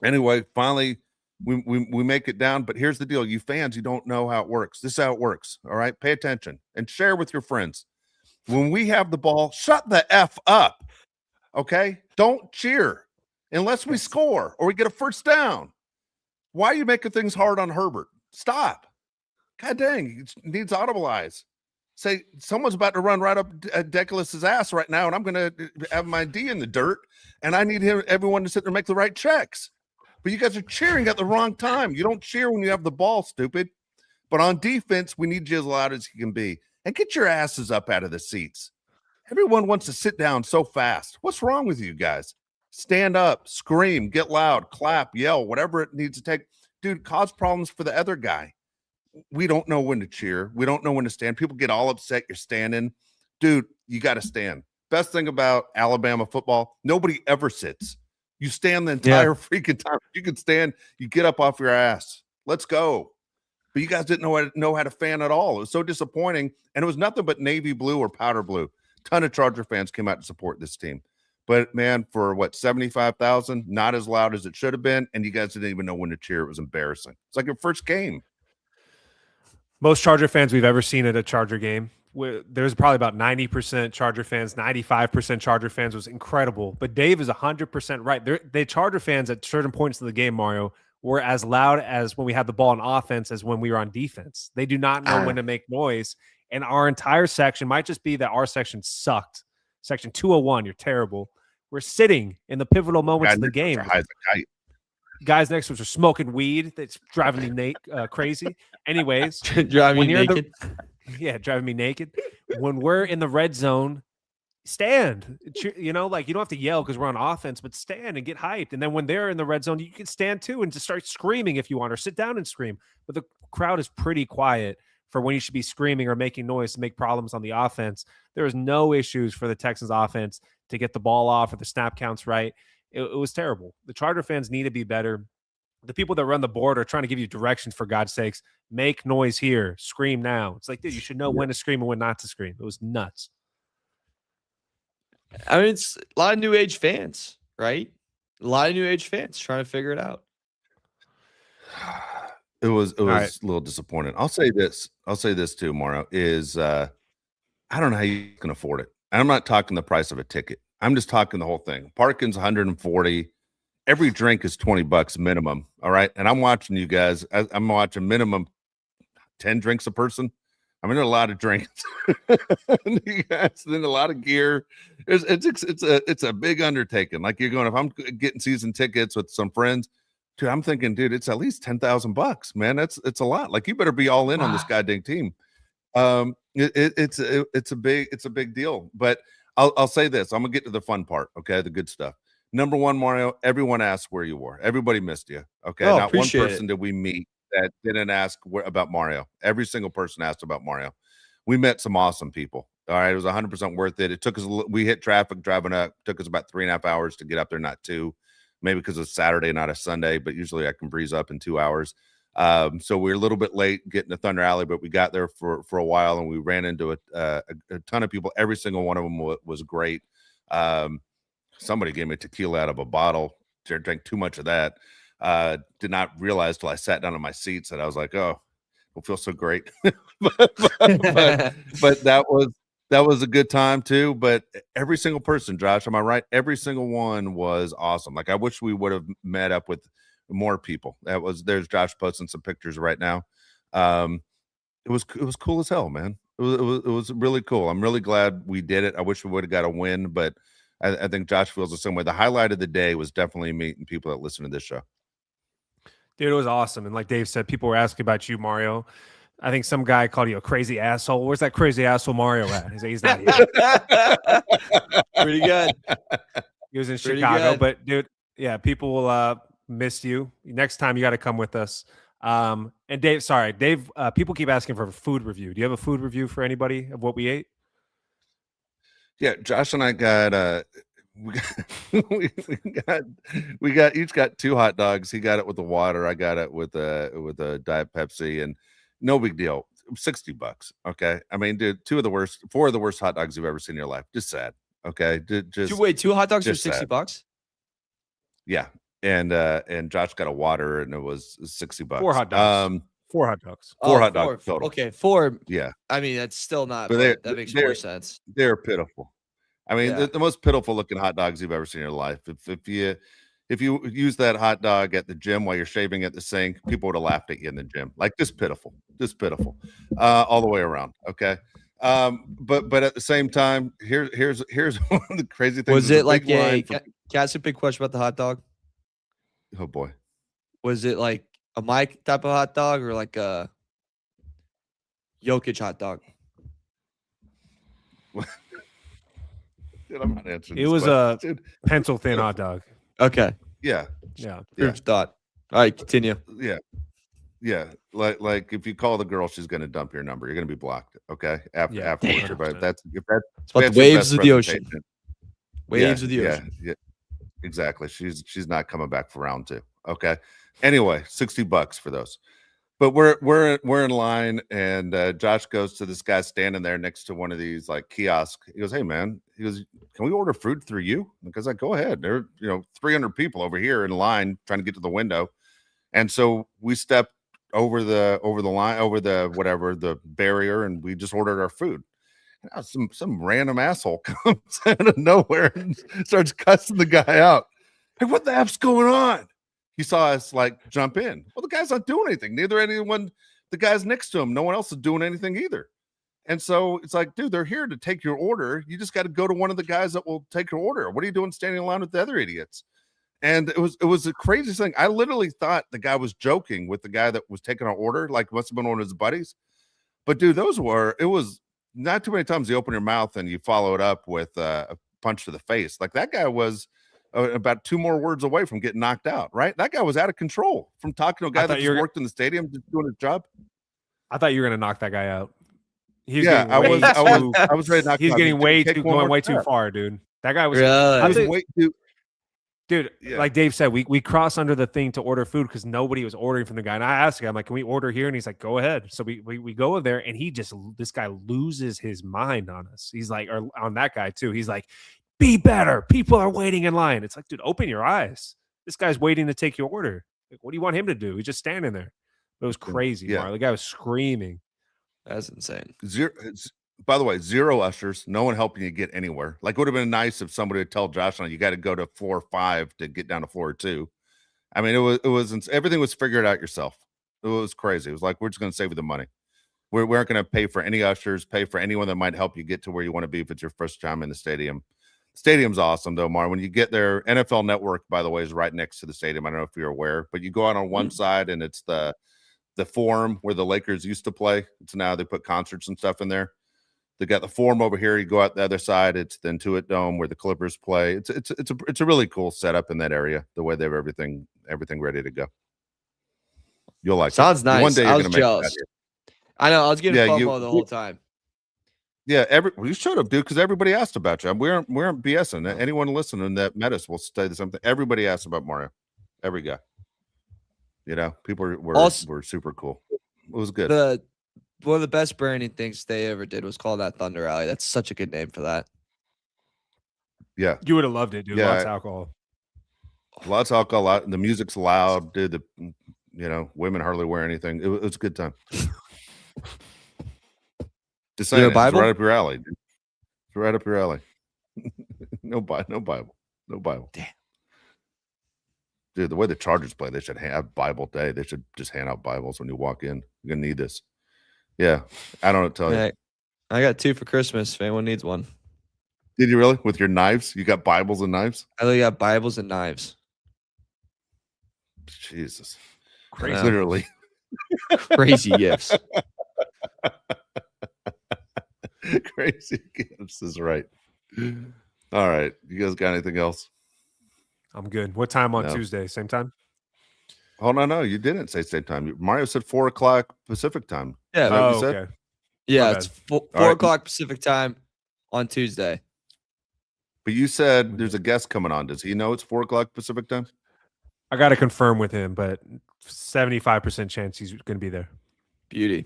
Anyway, finally, we make it down. But here's the deal. You fans, you don't know how it works. This is how it works. All right. Pay attention and share with your friends. When we have the ball, shut the F up. Okay. Don't cheer unless we score or we get a first down. Why are you making things hard on Herbert? Stop. God dang, he needs audible eyes. Say someone's about to run right up Deculus's ass right now, and I'm going to have my D in the dirt, and I need everyone to sit there and make the right checks. But you guys are cheering at the wrong time. You don't cheer when you have the ball, stupid. But on defense, we need you as loud as you can be. And get your asses up out of the seats. Everyone wants to sit down so fast. What's wrong with you guys? Stand up, scream, get loud, clap, yell, whatever it needs to take. Dude, cause problems for the other guy. We don't know when to cheer. We don't know when to stand. People get all upset. You're standing. Dude, you got to stand. Best thing about Alabama football, nobody ever sits. You stand the entire freaking time. You can stand. You get up off your ass. Let's go. But you guys didn't know how to fan at all. It was so disappointing. And it was nothing but navy blue or powder blue. Ton of Charger fans came out to support this team. But, man, for what, 75,000, not as loud as it should have been. And you guys didn't even know when to cheer. It was embarrassing. It's like your first game. Most Charger fans we've ever seen at a Charger game. There's probably about 90% Charger fans, 95% Charger fans. Was incredible. But Dave is 100% right. The Charger fans at certain points in the game, Mario, were as loud as when we had the ball on offense as when we were on defense. They do not know when to make noise. And our entire section might just be that our section sucked. Section 201, you're terrible. We're sitting in the pivotal moments of the game. Guys next to us are smoking weed. That's driving me crazy. Anyways, driving me naked. Driving me naked. When we're in the red zone, stand. You know, like you don't have to yell because we're on offense, but stand and get hyped. And then when they're in the red zone, you can stand too and just start screaming if you want, or sit down and scream. But the crowd is pretty quiet for when you should be screaming or making noise to make problems on the offense. There is no issues for the Texans offense to get the ball off or the snap counts right. It was terrible. The Charger fans need to be better. The people that run the board are trying to give you directions, for God's sakes. Make noise here. Scream now. It's like, dude, you should know when to scream and when not to scream. It was nuts. I mean, it's a lot of new age fans, right? A lot of new age fans trying to figure it out. It was a little disappointing. I'll say this too, Mauro, is I don't know how you can afford it. I'm not talking the price of a ticket. I'm just talking the whole thing. Parking's 140. Every drink is $20 minimum. All right. And I'm watching you guys. I'm watching minimum 10 drinks a person. I mean, there's a lot of drinks. You guys, then a lot of gear. It's a big undertaking. Like you're going, if I'm getting season tickets with some friends, dude, I'm thinking, dude, it's at least $10,000, man. It's a lot. Like you better be all in on this goddamn team. It's a big deal. But I'll say this. I'm gonna get to the fun part. Okay, the good stuff. Number one, Mario. Everyone asked where you were. Everybody missed you. Okay, Oh, not one appreciate person it. did we meet that didn't ask about Mario. Every single person asked about Mario. We met some awesome people. All right, it was 100% worth it. It took us. We hit traffic driving up. Took us about 3.5 hours to get up there. Not 2, maybe because it's Saturday, not a Sunday. But usually I can breeze up in 2 hours. So we were a little bit late getting to Thunder Alley, but we got there for a while, and we ran into a ton of people. Every single one of them was great. Somebody gave me tequila out of a bottle. Drank too much of that. Did not realize till I sat down in my seats that I was like, oh, it feels so great. but that was a good time too. But every single person, Josh, am I right? Every single one was awesome. Like I wish we would have met up with more people. There's Josh posting some pictures right now. It was cool as hell, man. It was really cool. I'm really glad we did it. I wish we would have got a win, but I think Josh feels the same way. The highlight of the day was definitely meeting people that listen to this show. Dude, it was awesome. And like Dave said, people were asking about you, Mario. I think some guy called you a crazy asshole. Where's that crazy asshole Mario at? He's not here. Pretty good. He was in Chicago. But dude, yeah, people will miss you. Next time you got to come with us. And Dave, people keep asking for a food review. Do you have a food review for anybody of what we ate? Yeah, Josh and I got we got each got 2 hot dogs. He got it with the water. I got it with a Diet Pepsi, and no big deal. $60. Okay. I mean, dude, 4 of the worst hot dogs you've ever seen in your life. Just sad. Okay. Just wait, 2 hot dogs for $60? Yeah. And Josh got a water, and it was $60. 4 hot dogs. 4 hot dogs. 4 hot dogs total. Okay, 4. Yeah. I mean, that's still not. But that makes more sense. They're pitiful. I mean, the most pitiful looking hot dogs you've ever seen in your life. If you use that hot dog at the gym while you're shaving at the sink, people would have laughed at you in the gym. Like just pitiful, all the way around. Okay. But at the same time, here's one of the crazy things. Was it like can I ask a big question about the hot dog? Oh boy. Was it like a Mike type of hot dog or like a Jokic hot dog? Dude, I'm not answering. It was a pencil thin hot dog. Okay. Yeah. Thought. All right, continue. Yeah. Like if you call the girl, she's gonna dump your number. You're gonna be blocked. Okay. Afterwards. But that's waves of the ocean. Waves of the ocean. Yeah. Exactly. She's not coming back for round 2. Okay. Anyway, $60 for those. But we're in line, and Josh goes to this guy standing there next to one of these like kiosks. He goes, "Hey man," he goes, "can we order food through you?" Because I go ahead. There are 300 people over here in line trying to get to the window, and so we stepped over the line, over the barrier, and we just ordered our food. And now some random asshole comes out of nowhere and starts cussing the guy out. Like, what the F's going on? He saw us like jump in. Well, the guy's not doing anything. Neither anyone, the guys next to him, no one else is doing anything either. And so it's like, dude, they're here to take your order. You just got to go to one of the guys that will take your order. What are you doing standing in line with the other idiots? And it was the craziest thing. I literally thought the guy was joking with the guy that was taking our order, like must have been one of his buddies. But dude, it was not too many times you open your mouth and you follow it up with a punch to the face. Like that guy was about 2 more words away from getting knocked out, right? That guy was out of control from talking to a guy that just worked in the stadium, just doing his job. I thought you were going to knock that guy out. I was ready to knock him out. He's getting going way too far, dude. That guy was really? Dude, like Dave said, we crossed under the thing to order food because nobody was ordering from the guy. And I asked him, I'm like, can we order here? And he's like, go ahead. So we go there, and this guy loses his mind on us. He's like, or on that guy too. He's like, be better. People are waiting in line. It's like, dude, open your eyes. This guy's waiting to take your order. Like, what do you want him to do? He's just standing there. It was crazy. Yeah. The guy was screaming. That's insane. By the way, 0 ushers, no one helping you get anywhere. Like, it would have been nice if somebody would tell Josh, you got to go to floor 5 to get down to floor 2. I mean, it was everything was figured out yourself. It was crazy. It was like, we're just going to save you the money. We aren't going to pay for any ushers, pay for anyone that might help you get to where you want to be if it's your first time in the stadium. Stadium's awesome, though, Mar. When you get there, NFL Network, by the way, is right next to the stadium. I don't know if you're aware, but you go out on one side, and it's the Forum where the Lakers used to play. It's now they put concerts and stuff in there. They got the Forum over here. You go out the other side. It's the Intuit Dome where the Clippers play. It's a really cool setup in that area. The way they have everything ready to go. You'll like Sounds it. nice. One day I you're was gonna make it out jealous. here. I know. I was getting Yeah, FOMO the whole time. Yeah, you should have, dude, because everybody asked about you. We aren't BSing. Anyone listening that met us will say the same thing. Everybody asked about Mario. Every guy. You know, people were super cool. It was good. One of the best branding things they ever did was call that Thunder Alley. That's such a good name for that. Yeah. You would have loved it, dude. Yeah. Lots of alcohol. Lots of alcohol. The music's loud, dude. Women hardly wear anything. It was a good time. Just saying, it's right up your alley, dude. It's right up your alley. No Bible. Damn. Dude, the way the Chargers play, they should have Bible day. They should just hand out Bibles when you walk in. You're gonna need this. Yeah, I don't know what to tell you. I got 2 for Christmas if anyone needs one. Did you really? With your knives? You got Bibles and knives? I literally got Bibles and knives. Jesus. Crazy. Literally. Crazy gifts. Crazy gifts is right. All right. You guys got anything else? I'm good. What time on Tuesday? Same time? Oh, no. You didn't say same time. Mario said 4 o'clock Pacific time. Yeah. What you said? Okay. Yeah, it's 4 o'clock Pacific time on Tuesday. But you said there's a guest coming on. Does he know it's 4 o'clock Pacific time? I got to confirm with him, but 75% chance he's going to be there. Beauty.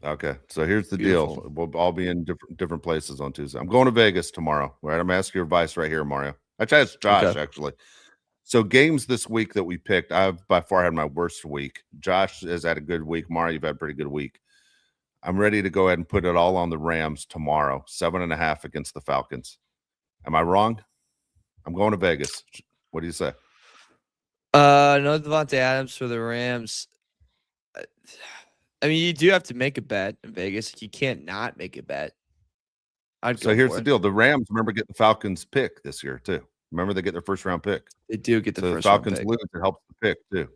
Okay, so here's the deal. We'll all be in different places on Tuesday. I'm going to Vegas tomorrow. Right, I'm asking your advice right here, Mario. Actually, it's Josh. Actually, so games this week that we picked, I've by far had my worst week. Josh has had a good week. Mario, you've had a pretty good week. I'm ready to go ahead and put it all on the Rams tomorrow, 7.5 against the Falcons. Am I wrong? I'm going to Vegas. What do you say? No Devontae Adams for the Rams. I mean, you do have to make a bet in Vegas. You can't not make a bet. So here's the deal. The Rams, remember, get the Falcons pick this year, too. Remember, they get their first round pick. They do get the first Falcons round lose. It helps the pick, too.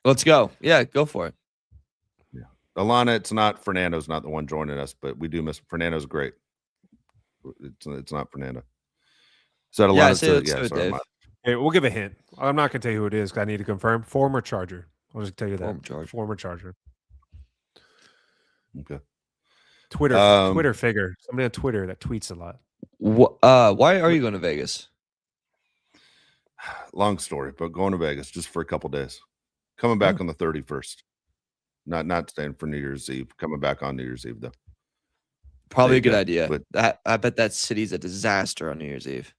Let's go. Yeah, go for it. Yeah. Alana, it's not Fernando's not the one joining us, but we do miss Fernando's great. It's not Fernando. So Alana, Hey, we'll give a hint. I'm not going to tell you who it is because I need to confirm. Former Charger. I'll just tell you that. Former Charger. Okay. Twitter figure. Somebody on Twitter that tweets a lot. Why are you going to Vegas? Long story, but going to Vegas just for a couple days. Coming back on the 31st. Not staying for New Year's Eve. Coming back on New Year's Eve, though. Probably a good idea. But I bet that city's a disaster on New Year's Eve.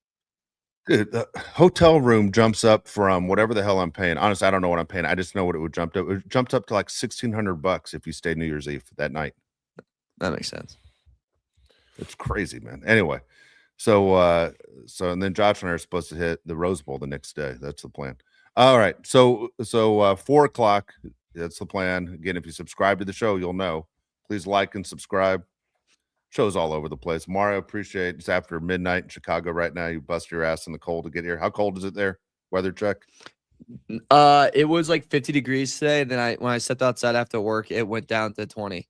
Dude, the hotel room jumps up from whatever the hell I'm paying. Honestly, I don't know what I'm paying. I just know what it would jump up. It jumped up to like $1,600 if you stayed New Year's Eve that night. That makes sense. It's crazy, man. Anyway, so and then Josh and I are supposed to hit the Rose Bowl the next day. That's the plan. All right. So 4 o'clock. That's the plan. Again, if you subscribe to the show, you'll know. Please like and subscribe. Shows all over the place. Mario, appreciate it. It's after midnight in Chicago right now. You bust your ass in the cold to get here. How cold is it there? Weather check? It was like 50 degrees today. And then when I stepped outside after work, it went down to 20.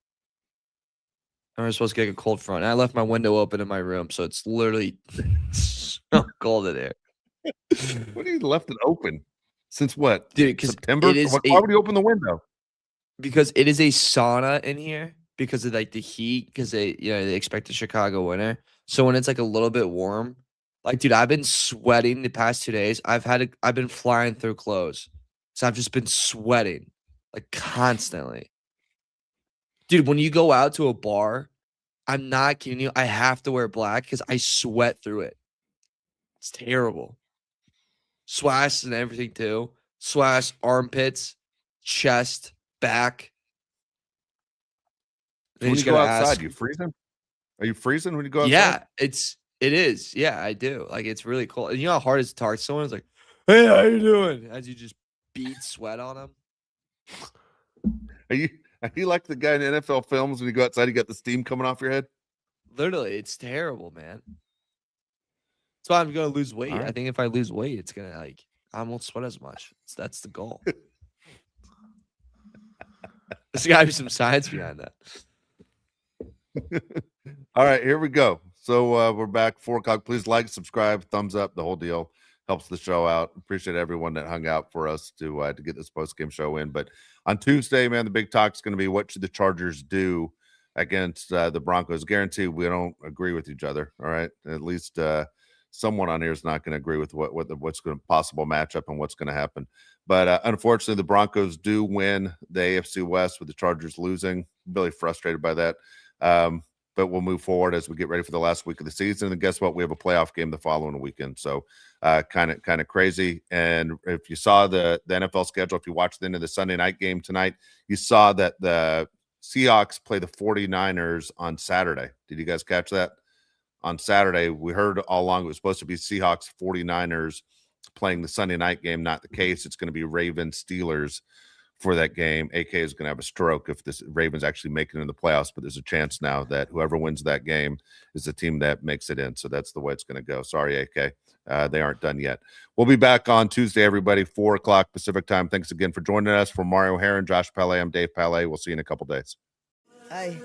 I was supposed to get a cold front. And I left my window open in my room, so it's literally so cold in there. What do you left it open? Since what? Dude, September? Why would you open the window? Because it is a sauna in here. Because of like the heat, because they expect a Chicago winter. So when it's like a little bit warm, like dude, I've been sweating the past 2 days. I've been flying through clothes, so I've just been sweating like constantly. Dude, when you go out to a bar, I'm not kidding you. I have to wear black because I sweat through it. It's terrible. Swash and everything too. Swash, armpits, chest, back. So when you go outside, you freezing? Are you freezing when you go outside? Yeah, it is. Yeah, I do. Like it's really cold. And you know how hard it is to talk to someone? It's like, hey, how you doing? As you just beat sweat on them. Are you like the guy in NFL films when you go outside, you got the steam coming off your head? Literally, it's terrible, man. That's why I'm gonna lose weight. Right. I think if I lose weight, it's gonna I won't sweat as much. That's the goal. There's gotta be some science behind that. All right, here we go. So we're back 4 o'clock. Please like, subscribe, thumbs up, the whole deal helps the show out. Appreciate everyone that hung out for us to get this post game show in. But on Tuesday, man, the big talk is going to be what should the Chargers do against the Broncos. Guarantee we don't agree with each other. All right, at least someone on here is not going to agree with what's going to possible matchup and what's going to happen. But unfortunately, the Broncos do win the AFC West with the Chargers losing. Really frustrated by that. But we'll move forward as we get ready for the last week of the season. And guess what? We have a playoff game the following weekend. So kind of crazy. And if you saw the NFL schedule, if you watched the end of the Sunday night game tonight, you saw that the Seahawks play the 49ers on Saturday. Did you guys catch that? On Saturday, we heard all along it was supposed to be Seahawks 49ers playing the Sunday night game. Not the case. It's going to be Ravens Steelers for that game. AK is going to have a stroke if this Ravens actually make it in the playoffs, but there's a chance now that whoever wins that game is the team that makes it in. So that's the way it's going to go. Sorry, AK. They aren't done yet. We'll be back on Tuesday, everybody, 4 o'clock Pacific time. Thanks again for joining us. For Mario Heron, Josh Pele, I'm Dave Pele. We'll see you in a couple days. Hey,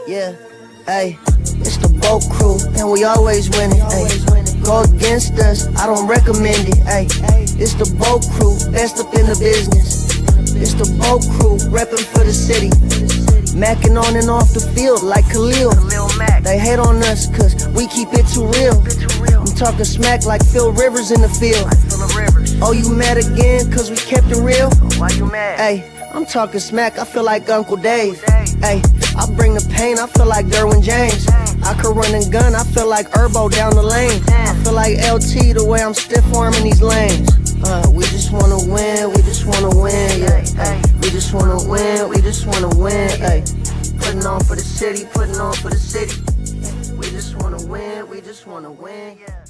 yeah, hey, it's the boat crew, and we always winning. Hey, go against us, I don't recommend it. Hey, it's the boat crew, best up in the business. It's the boat crew, reppin' for the city. Mackin' on and off the field like Khalil. They hate on us cause we keep it too real. I'm talking smack like Phil Rivers in the field. Oh, you mad again cause we kept it real? Why you mad? Hey, I'm talking smack, I feel like Uncle Dave. Hey, I bring the pain, I feel like Derwin James. I could run and gun, I feel like Herbo down the lane. I feel like LT the way I'm stiff arming these lanes. We just wanna win, we just wanna win, yeah. Ay, we just wanna win, we just wanna win, ay. Putting on for the city, putting on for the city. We just wanna win, we just wanna win, yeah.